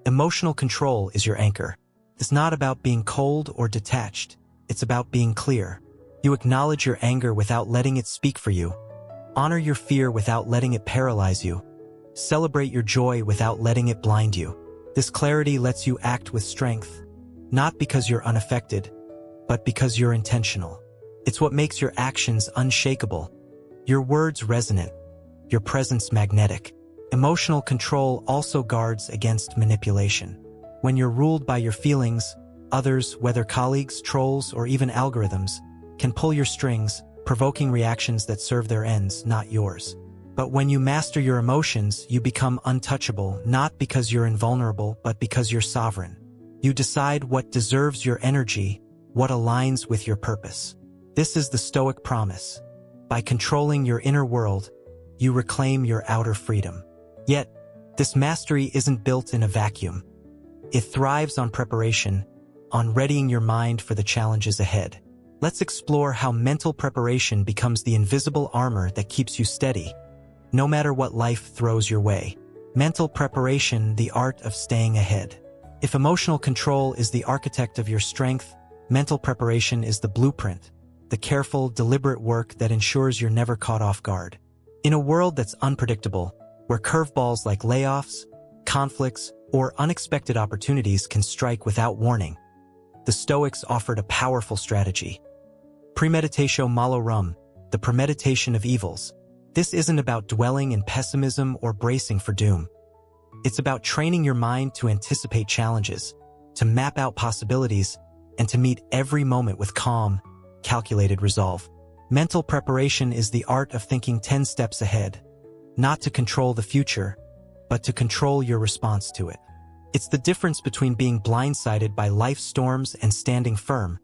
emotional control is your anchor. It's not about being cold or detached. It's about being clear. You acknowledge your anger without letting it speak for you. Honor your fear without letting it paralyze you. Celebrate your joy without letting it blind you. This clarity lets you act with strength, not because you're unaffected, but because you're intentional. It's what makes your actions unshakable, your words resonant, your presence magnetic. Emotional control also guards against manipulation. When you're ruled by your feelings, others, whether colleagues, trolls, or even algorithms, can pull your strings, provoking reactions that serve their ends, not yours. But when you master your emotions, you become untouchable, not because you're invulnerable, but because you're sovereign. You decide what deserves your energy, what aligns with your purpose. This is the Stoic promise. By controlling your inner world, you reclaim your outer freedom. Yet, this mastery isn't built in a vacuum. It thrives on preparation, on readying your mind for the challenges ahead. Let's explore how mental preparation becomes the invisible armor that keeps you steady, no matter what life throws your way. Mental preparation, the art of staying ahead. If emotional control is the architect of your strength, mental preparation is the blueprint, the careful, deliberate work that ensures you're never caught off guard. In a world that's unpredictable, where curveballs like layoffs, conflicts, or unexpected opportunities can strike without warning, the Stoics offered a powerful strategy. Premeditatio malorum, the premeditation of evils. This isn't about dwelling in pessimism or bracing for doom. It's about training your mind to anticipate challenges, to map out possibilities, and to meet every moment with calm, calculated resolve. Mental preparation is the art of thinking 10 steps ahead, not to control the future, but to control your response to it. It's the difference between being blindsided by life's storms and standing firm,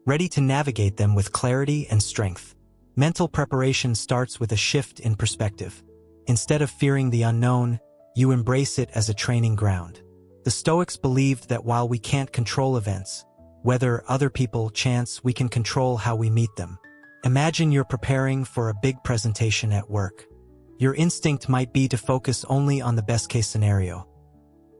ready to navigate them with clarity and strength. Mental preparation starts with a shift in perspective. Instead of fearing the unknown, you embrace it as a training ground. The Stoics believed that while we can't control events, weather, other people, chance, we can control how we meet them. Imagine you're preparing for a big presentation at work. Your instinct might be to focus only on the best-case scenario.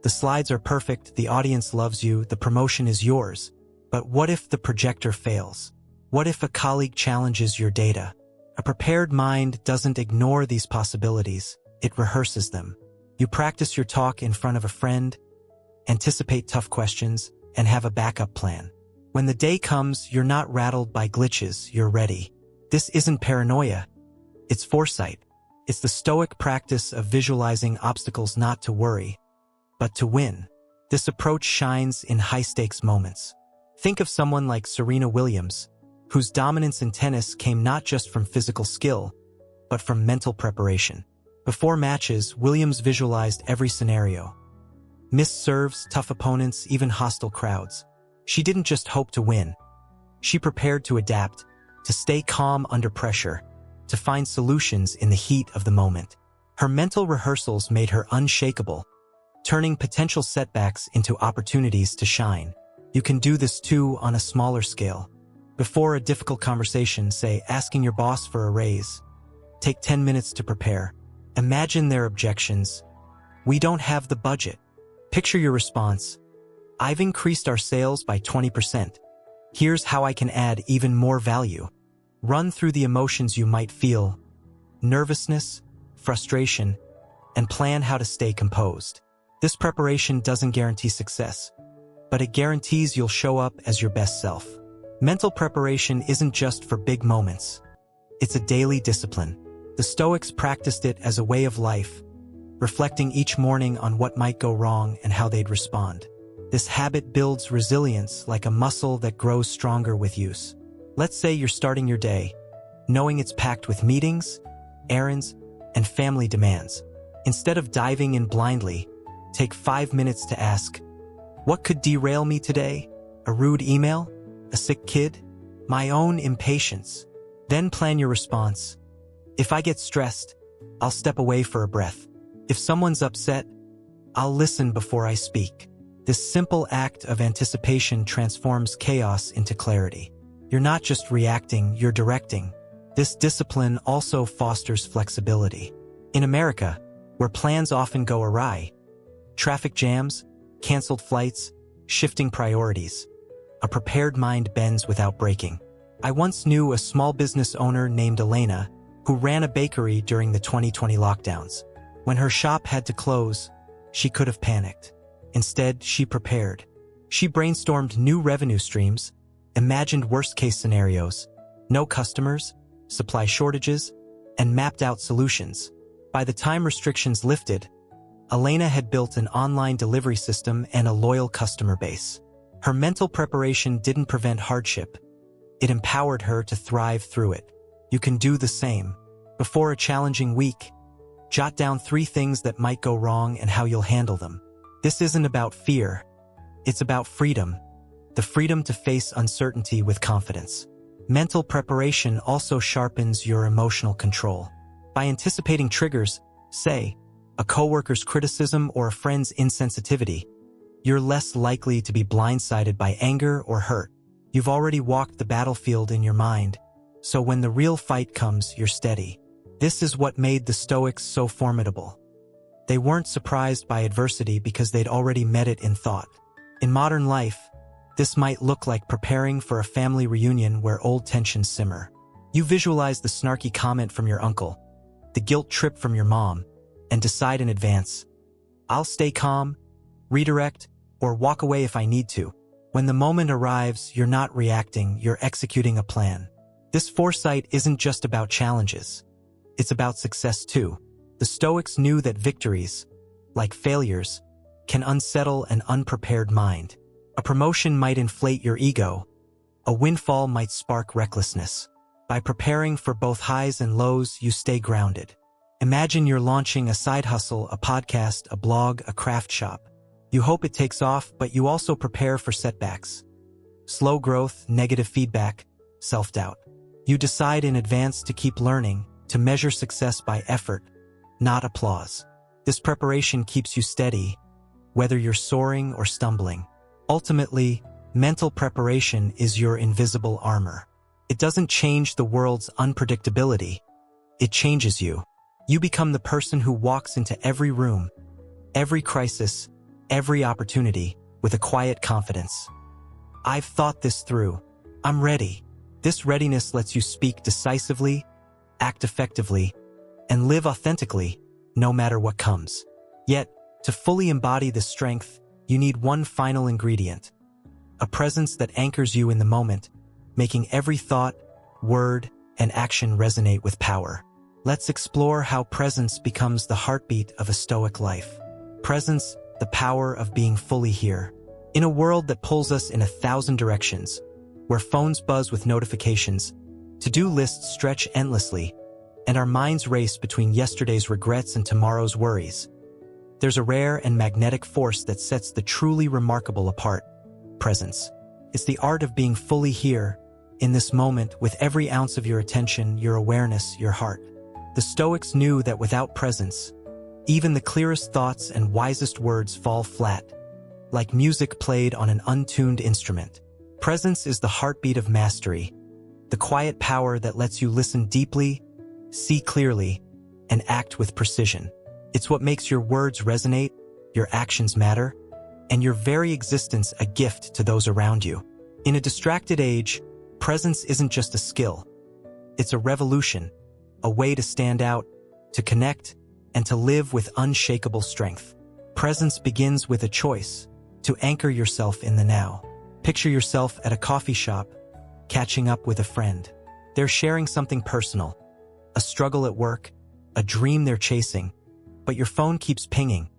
The slides are perfect, the audience loves you, the promotion is yours. But what if the projector fails? What if a colleague challenges your data? A prepared mind doesn't ignore these possibilities, it rehearses them. You practice your talk in front of a friend, anticipate tough questions, and have a backup plan. When the day comes, you're not rattled by glitches, you're ready. This isn't paranoia, it's foresight. It's the Stoic practice of visualizing obstacles not to worry, but to win. This approach shines in high-stakes moments. Think of someone like Serena Williams, whose dominance in tennis came not just from physical skill, but from mental preparation. Before matches, Williams visualized every scenario. Missed serves, tough opponents, even hostile crowds. She didn't just hope to win. She prepared to adapt, to stay calm under pressure, to find solutions in the heat of the moment. Her mental rehearsals made her unshakable, turning potential setbacks into opportunities to shine. You can do this too on a smaller scale. Before a difficult conversation, say asking your boss for a raise, take 10 minutes to prepare. Imagine their objections. We don't have the budget. Picture your response. I've increased our sales by 20%. Here's how I can add even more value. Run through the emotions you might feel, nervousness, frustration, and plan how to stay composed. This preparation doesn't guarantee success, but it guarantees you'll show up as your best self. Mental preparation isn't just for big moments. It's a daily discipline. The Stoics practiced it as a way of life, reflecting each morning on what might go wrong and how they'd respond. This habit builds resilience like a muscle that grows stronger with use. Let's say you're starting your day, knowing it's packed with meetings, errands, and family demands. Instead of diving in blindly, take 5 minutes to ask, what could derail me today? A rude email? A sick kid? My own impatience? Then plan your response. If I get stressed, I'll step away for a breath. If someone's upset, I'll listen before I speak. This simple act of anticipation transforms chaos into clarity. You're not just reacting, you're directing. This discipline also fosters flexibility. In America, where plans often go awry, traffic jams, canceled flights, shifting priorities, a prepared mind bends without breaking. I once knew a small business owner named Elena who ran a bakery during the 2020 lockdowns. When her shop had to close, she could have panicked. Instead, she prepared. She brainstormed new revenue streams, imagined worst-case scenarios, no customers, supply shortages, and mapped out solutions. By the time restrictions lifted, Elena had built an online delivery system and a loyal customer base. Her mental preparation didn't prevent hardship. It empowered her to thrive through it. you can do the same. Before a challenging week, jot down 3 things that might go wrong and how you'll handle them. This isn't about fear. It's about freedom. The freedom to face uncertainty with confidence. Mental preparation also sharpens your emotional control. By anticipating triggers, say, a coworker's criticism or a friend's insensitivity, you're less likely to be blindsided by anger or hurt. You've already walked the battlefield in your mind, so when the real fight comes, you're steady. This is what made the Stoics so formidable. They weren't surprised by adversity because they'd already met it in thought. In modern life, this might look like preparing for a family reunion where old tensions simmer. You visualize the snarky comment from your uncle, the guilt trip from your mom, and decide in advance, I'll stay calm, redirect, or walk away if I need to. When the moment arrives, you're not reacting, you're executing a plan. This foresight isn't just about challenges. It's about success too. The Stoics knew that victories, like failures, can unsettle an unprepared mind. A promotion might inflate your ego. A windfall might spark recklessness. By preparing for both highs and lows, you stay grounded. Imagine you're launching a side hustle, a podcast, a blog, a craft shop. You hope it takes off, but you also prepare for setbacks. Slow growth, negative feedback, self-doubt. You decide in advance to keep learning, to measure success by effort, not applause. This preparation keeps you steady, whether you're soaring or stumbling. Ultimately, mental preparation is your invisible armor. It doesn't change the world's unpredictability. It changes you. You become the person who walks into every room, every crisis, every opportunity, with a quiet confidence. I've thought this through. I'm ready. This readiness lets you speak decisively, act effectively, and live authentically, no matter what comes. Yet, to fully embody this strength, you need one final ingredient. A presence that anchors you in the moment, making every thought, word, and action resonate with power. Let's explore how presence becomes the heartbeat of a Stoic life. Presence, the power of being fully here. In a world that pulls us in 1,000 directions, where phones buzz with notifications, to-do lists stretch endlessly, and our minds race between yesterday's regrets and tomorrow's worries, there's a rare and magnetic force that sets the truly remarkable apart: presence. It's the art of being fully here, in this moment, with every ounce of your attention, your awareness, your heart. The Stoics knew that without presence, even the clearest thoughts and wisest words fall flat, like music played on an untuned instrument. Presence is the heartbeat of mastery, the quiet power that lets you listen deeply, see clearly, and act with precision. It's what makes your words resonate, your actions matter, and your very existence a gift to those around you. In a distracted age, presence isn't just a skill. It's a revolution, a way to stand out, to connect, and to live with unshakable strength. Presence begins with a choice: to anchor yourself in the now. Picture yourself at a coffee shop, catching up with a friend. They're sharing something personal, a struggle at work, a dream they're chasing, but your phone keeps pinging.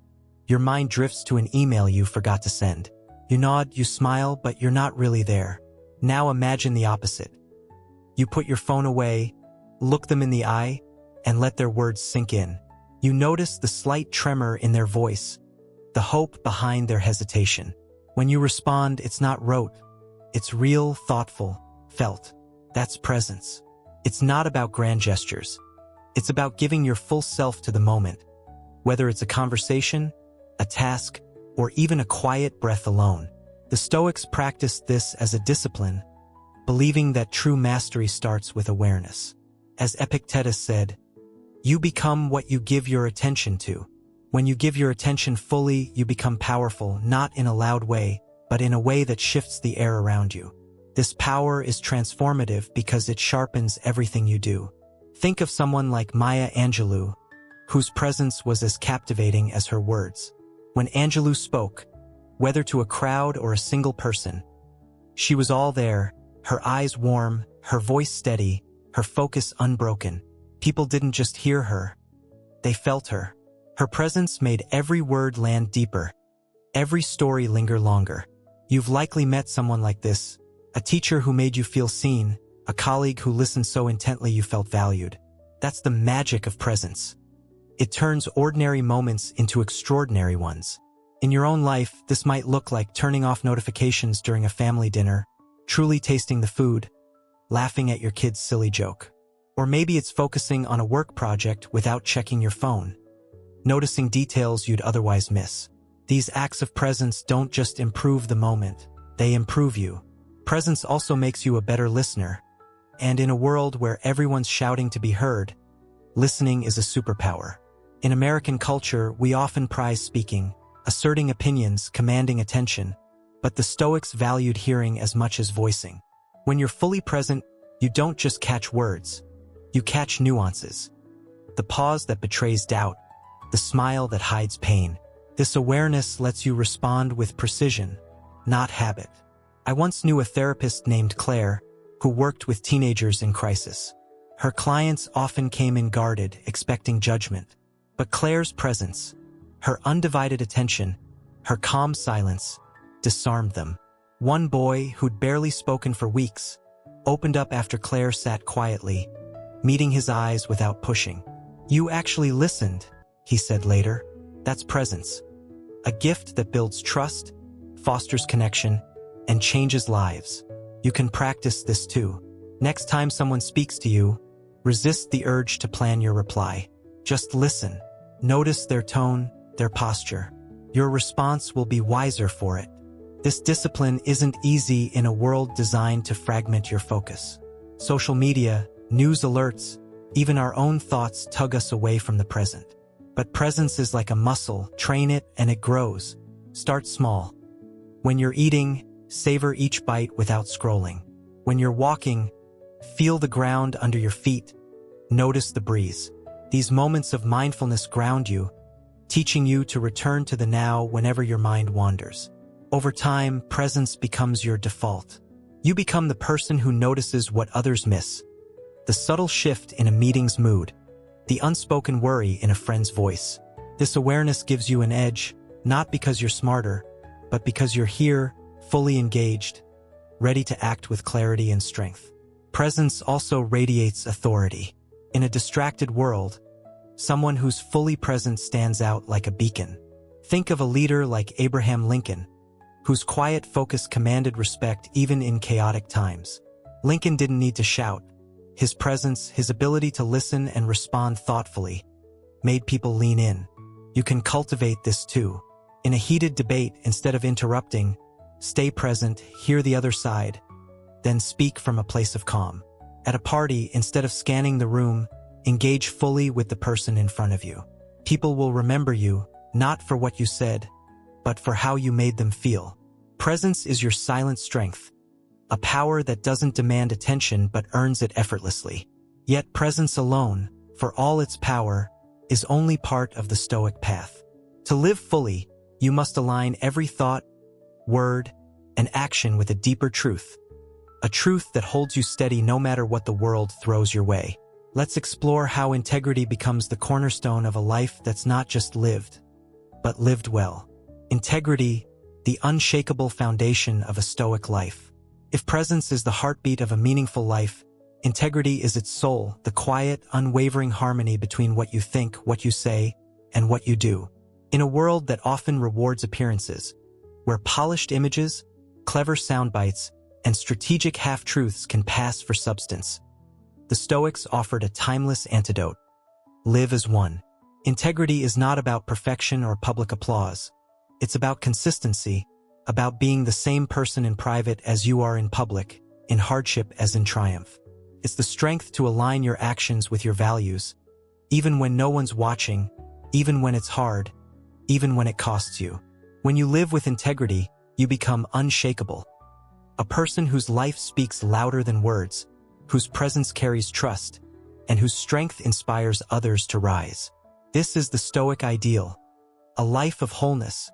Your mind drifts to an email you forgot to send. You nod, you smile, but you're not really there. Now imagine the opposite. You put your phone away, look them in the eye, and let their words sink in. You notice the slight tremor in their voice, the hope behind their hesitation. When you respond, it's not rote. It's real, thoughtful, felt. That's presence. It's not about grand gestures. It's about giving your full self to the moment, whether it's a conversation, a task, or even a quiet breath alone. The Stoics practiced this as a discipline, believing that true mastery starts with awareness. As Epictetus said, "You become what you give your attention to." When you give your attention fully, you become powerful, not in a loud way, but in a way that shifts the air around you. This power is transformative because it sharpens everything you do. Think of someone like Maya Angelou, whose presence was as captivating as her words. When Angelou spoke, whether to a crowd or a single person, she was all there, her eyes warm, her voice steady, her focus unbroken. People didn't just hear her, they felt her. Her presence made every word land deeper, every story linger longer. You've likely met someone like this, a teacher who made you feel seen, a colleague who listened so intently you felt valued. That's the magic of presence. It turns ordinary moments into extraordinary ones. In your own life, this might look like turning off notifications during a family dinner, truly tasting the food, laughing at your kid's silly joke. Or maybe it's focusing on a work project without checking your phone, noticing details you'd otherwise miss. These acts of presence don't just improve the moment, they improve you. Presence also makes you a better listener. And in a world where everyone's shouting to be heard, listening is a superpower. In American culture, we often prize speaking, asserting opinions, commanding attention, but the Stoics valued hearing as much as voicing. When you're fully present, you don't just catch words, you catch nuances. The pause that betrays doubt, the smile that hides pain. This awareness lets you respond with precision, not habit. I once knew a therapist named Claire who worked with teenagers in crisis. Her clients often came in guarded, expecting judgment. But Claire's presence, her undivided attention, her calm silence, disarmed them. One boy who'd barely spoken for weeks opened up after Claire sat quietly, meeting his eyes without pushing. "You actually listened," he said later. That's presence. A gift that builds trust, fosters connection, and changes lives. You can practice this too. Next time someone speaks to you, resist the urge to plan your reply. Just listen. Notice their tone, their posture. Your response will be wiser for it. This discipline isn't easy in a world designed to fragment your focus. Social media, news alerts, even our own thoughts tug us away from the present. But presence is like a muscle. Train it and it grows. Start small. When you're eating, savor each bite without scrolling. When you're walking, feel the ground under your feet. Notice the breeze. These moments of mindfulness ground you, teaching you to return to the now whenever your mind wanders. Over time, presence becomes your default. You become the person who notices what others miss. The subtle shift in a meeting's mood, the unspoken worry in a friend's voice. This awareness gives you an edge, not because you're smarter, but because you're here, fully engaged, ready to act with clarity and strength. Presence also radiates authority. In a distracted world, someone who's fully present stands out like a beacon. Think of a leader like Abraham Lincoln, whose quiet focus commanded respect even in chaotic times. Lincoln didn't need to shout. His presence, his ability to listen and respond thoughtfully, made people lean in. You can cultivate this too. In a heated debate, instead of interrupting, stay present, hear the other side, then speak from a place of calm. At a party, instead of scanning the room, engage fully with the person in front of you. People will remember you, not for what you said, but for how you made them feel. Presence is your silent strength, a power that doesn't demand attention but earns it effortlessly. Yet presence alone, for all its power, is only part of the Stoic path. To live fully, you must align every thought, word, and action with a deeper truth. A truth that holds you steady no matter what the world throws your way. Let's explore how integrity becomes the cornerstone of a life that's not just lived, but lived well. Integrity, the unshakable foundation of a Stoic life. If presence is the heartbeat of a meaningful life, integrity is its soul, the quiet, unwavering harmony between what you think, what you say, and what you do. In a world that often rewards appearances, where polished images, clever sound bites, and strategic half-truths can pass for substance, the Stoics offered a timeless antidote. Live as one. Integrity is not about perfection or public applause. It's about consistency, about being the same person in private as you are in public, in hardship as in triumph. It's the strength to align your actions with your values, even when no one's watching, even when it's hard, even when it costs you. When you live with integrity, you become unshakable. A person whose life speaks louder than words, whose presence carries trust, and whose strength inspires others to rise. This is the Stoic ideal, a life of wholeness,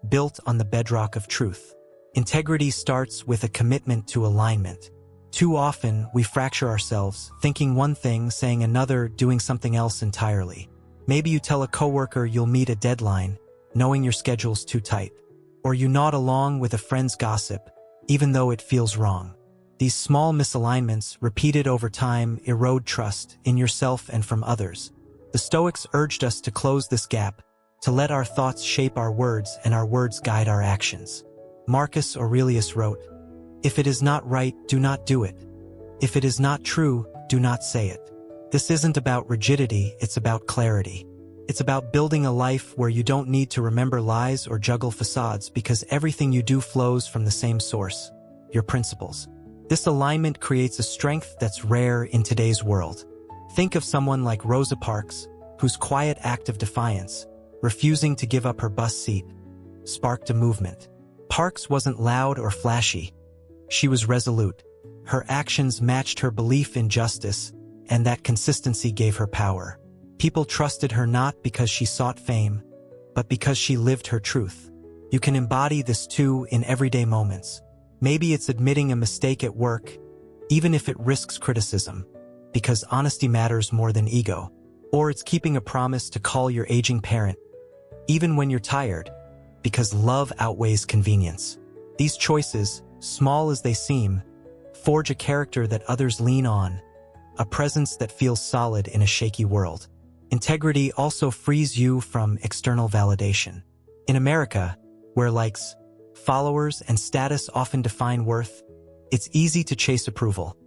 built on the bedrock of truth. Integrity starts with a commitment to alignment. Too often, we fracture ourselves, thinking one thing, saying another, doing something else entirely. Maybe you tell a coworker you'll meet a deadline, knowing your schedule's too tight. Or you nod along with a friend's gossip, even though it feels wrong. These small misalignments, repeated over time, erode trust in yourself and from others. The Stoics urged us to close this gap, to let our thoughts shape our words and our words guide our actions. Marcus Aurelius wrote, "If it is not right, do not do it. If it is not true, do not say it." This isn't about rigidity, it's about clarity. It's about building a life where you don't need to remember lies or juggle facades because everything you do flows from the same source, your principles. This alignment creates a strength that's rare in today's world. Think of someone like Rosa Parks, whose quiet act of defiance, refusing to give up her bus seat, sparked a movement. Parks wasn't loud or flashy. She was resolute. Her actions matched her belief in justice, and that consistency gave her power. People trusted her not because she sought fame, but because she lived her truth. You can embody this too in everyday moments. Maybe it's admitting a mistake at work, even if it risks criticism, because honesty matters more than ego. Or it's keeping a promise to call your aging parent, even when you're tired, because love outweighs convenience. These choices, small as they seem, forge a character that others lean on, a presence that feels solid in a shaky world. Integrity also frees you from external validation. In America, where likes, followers, and status often define worth, it's easy to chase approval,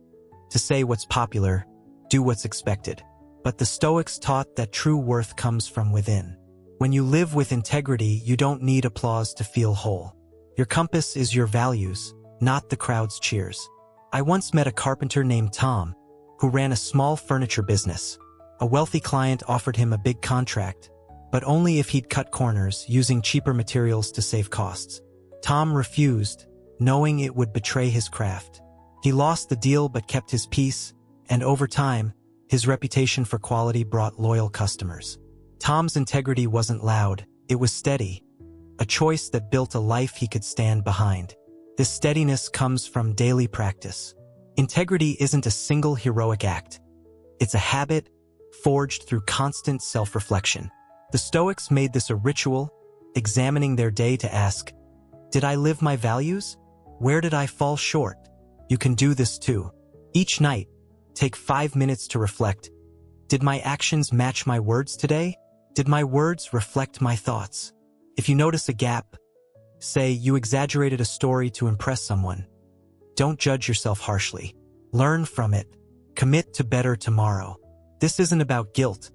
to say what's popular, do what's expected. But the Stoics taught that true worth comes from within. When you live with integrity, you don't need applause to feel whole. Your compass is your values, not the crowd's cheers. I once met a carpenter named Tom, who ran a small furniture business. A wealthy client offered him a big contract, but only if he'd cut corners, using cheaper materials to save costs. Tom refused, knowing it would betray his craft. He lost the deal but kept his peace, and over time, his reputation for quality brought loyal customers. Tom's integrity wasn't loud, it was steady, a choice that built a life he could stand behind. This steadiness comes from daily practice. Integrity isn't a single heroic act. It's a habit forged through constant self-reflection. The Stoics made this a ritual, examining their day to ask, did I live my values? Where did I fall short? You can do this too. Each night, take 5 minutes to reflect. Did my actions match my words today? Did my words reflect my thoughts? If you notice a gap, say you exaggerated a story to impress someone. Don't judge yourself harshly. Learn from it. Commit to better tomorrow. This isn't about guilt.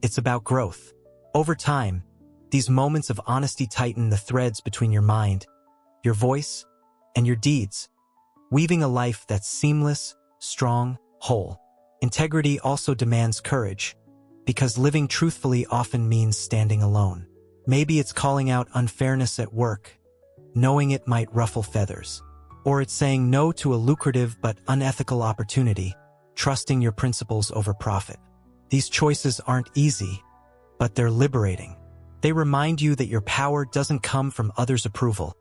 It's about growth. Over time, these moments of honesty tighten the threads between your mind, your voice, and your deeds, weaving a life that's seamless, strong, whole. Integrity also demands courage, because living truthfully often means standing alone. Maybe it's calling out unfairness at work, knowing it might ruffle feathers. Or it's saying no to a lucrative but unethical opportunity, trusting your principles over profit. These choices aren't easy, but they're liberating. They remind you that your power doesn't come from others' approval.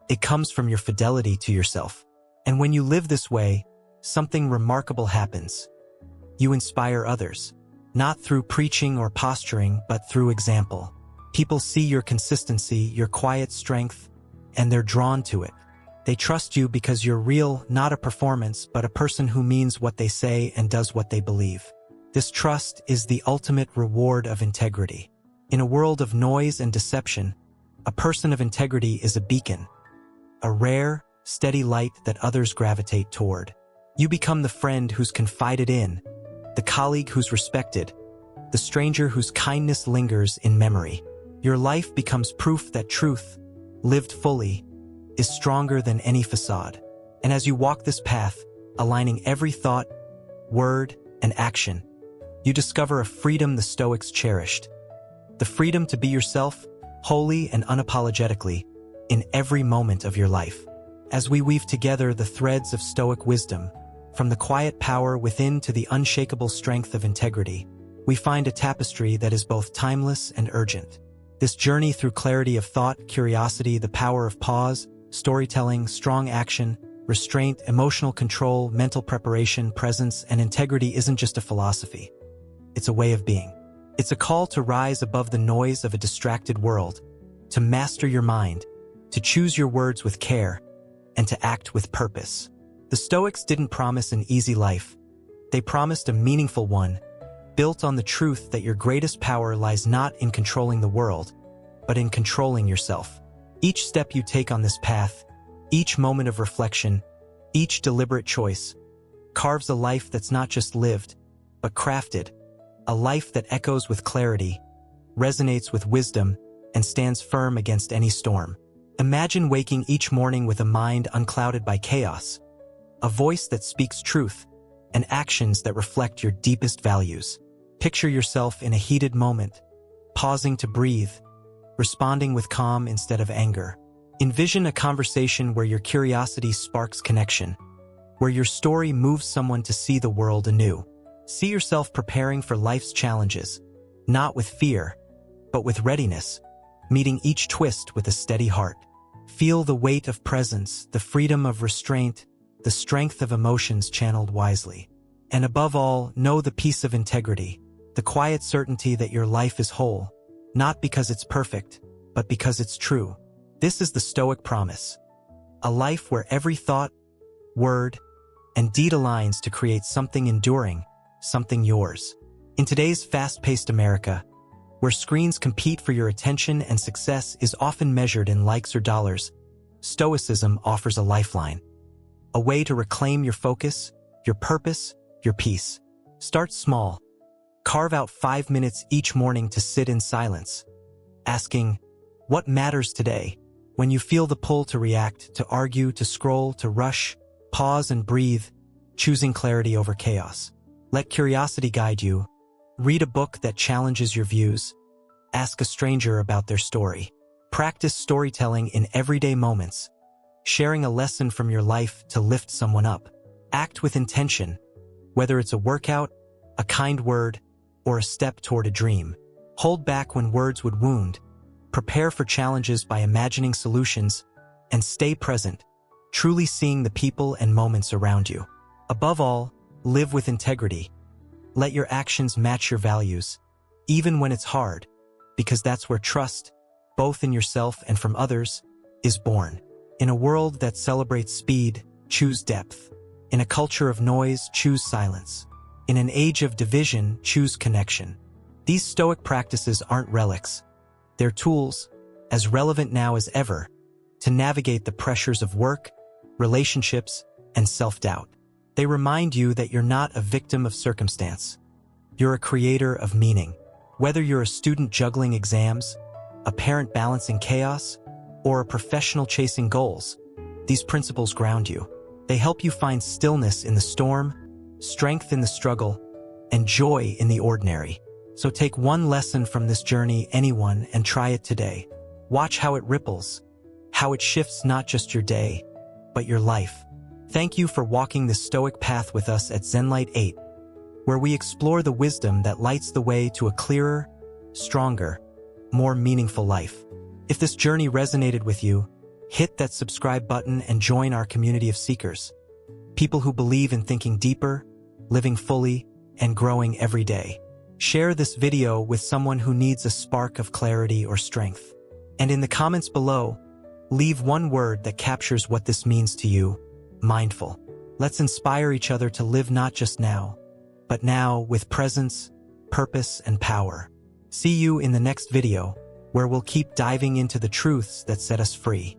It comes from your fidelity to yourself. And when you live this way, something remarkable happens. You inspire others, not through preaching or posturing, but through example. People see your consistency, your quiet strength, and they're drawn to it. They trust you because you're real, not a performance, but a person who means what they say and does what they believe. This trust is the ultimate reward of integrity. In a world of noise and deception, a person of integrity is a beacon, a rare, steady light that others gravitate toward. You become the friend who's confided in, the colleague who's respected, the stranger whose kindness lingers in memory. Your life becomes proof that truth, lived fully, is stronger than any facade. And as you walk this path, aligning every thought, word, and action, you discover a freedom the Stoics cherished. The freedom to be yourself, wholly and unapologetically, in every moment of your life. As we weave together the threads of Stoic wisdom, from the quiet power within to the unshakable strength of integrity, we find a tapestry that is both timeless and urgent. This journey through clarity of thought, curiosity, the power of pause, storytelling, strong action, restraint, emotional control, mental preparation, presence, and integrity isn't just a philosophy. It's a way of being. It's a call to rise above the noise of a distracted world, to master your mind, to choose your words with care, and to act with purpose. The Stoics didn't promise an easy life. They promised a meaningful one, built on the truth that your greatest power lies not in controlling the world, but in controlling yourself. Each step you take on this path, each moment of reflection, each deliberate choice, carves a life that's not just lived, but crafted, a life that echoes with clarity, resonates with wisdom, and stands firm against any storm. Imagine waking each morning with a mind unclouded by chaos, a voice that speaks truth, and actions that reflect your deepest values. Picture yourself in a heated moment, pausing to breathe, responding with calm instead of anger. Envision a conversation where your curiosity sparks connection, where your story moves someone to see the world anew. See yourself preparing for life's challenges, not with fear, but with readiness, meeting each twist with a steady heart. Feel the weight of presence, the freedom of restraint, the strength of emotions channeled wisely. And above all, know the peace of integrity, the quiet certainty that your life is whole, not because it's perfect, but because it's true. This is the Stoic promise, a life where every thought, word, and deed aligns to create something enduring, something yours. In today's fast-paced America, where screens compete for your attention and success is often measured in likes or dollars, Stoicism offers a lifeline, a way to reclaim your focus, your purpose, your peace. Start small. Carve out 5 minutes each morning to sit in silence, asking, what matters today? When you feel the pull to react, to argue, to scroll, to rush, pause and breathe, choosing clarity over chaos. Let curiosity guide you. Read a book that challenges your views. Ask a stranger about their story. Practice storytelling in everyday moments, sharing a lesson from your life to lift someone up. Act with intention, whether it's a workout, a kind word, or a step toward a dream. Hold back when words would wound. Prepare for challenges by imagining solutions, and stay present, truly seeing the people and moments around you. Above all, live with integrity. Let your actions match your values, even when it's hard, because that's where trust, both in yourself and from others, is born. In a world that celebrates speed, choose depth. In a culture of noise, choose silence. In an age of division, choose connection. These Stoic practices aren't relics. They're tools, as relevant now as ever, to navigate the pressures of work, relationships, and self-doubt. They remind you that you're not a victim of circumstance. You're a creator of meaning. Whether you're a student juggling exams, a parent balancing chaos, or a professional chasing goals, these principles ground you. They help you find stillness in the storm, strength in the struggle, and joy in the ordinary. So take one lesson from this journey, anyone, and try it today. Watch how it ripples, how it shifts not just your day, but your life. Thank you for walking this Stoic path with us at ZenLight 8, where we explore the wisdom that lights the way to a clearer, stronger, more meaningful life. If this journey resonated with you, hit that subscribe button and join our community of seekers, people who believe in thinking deeper, living fully, and growing every day. Share this video with someone who needs a spark of clarity or strength. And in the comments below, leave one word that captures what this means to you: mindful. Let's inspire each other to live not just now, but now with presence, purpose, and power. See you in the next video, where we'll keep diving into the truths that set us free.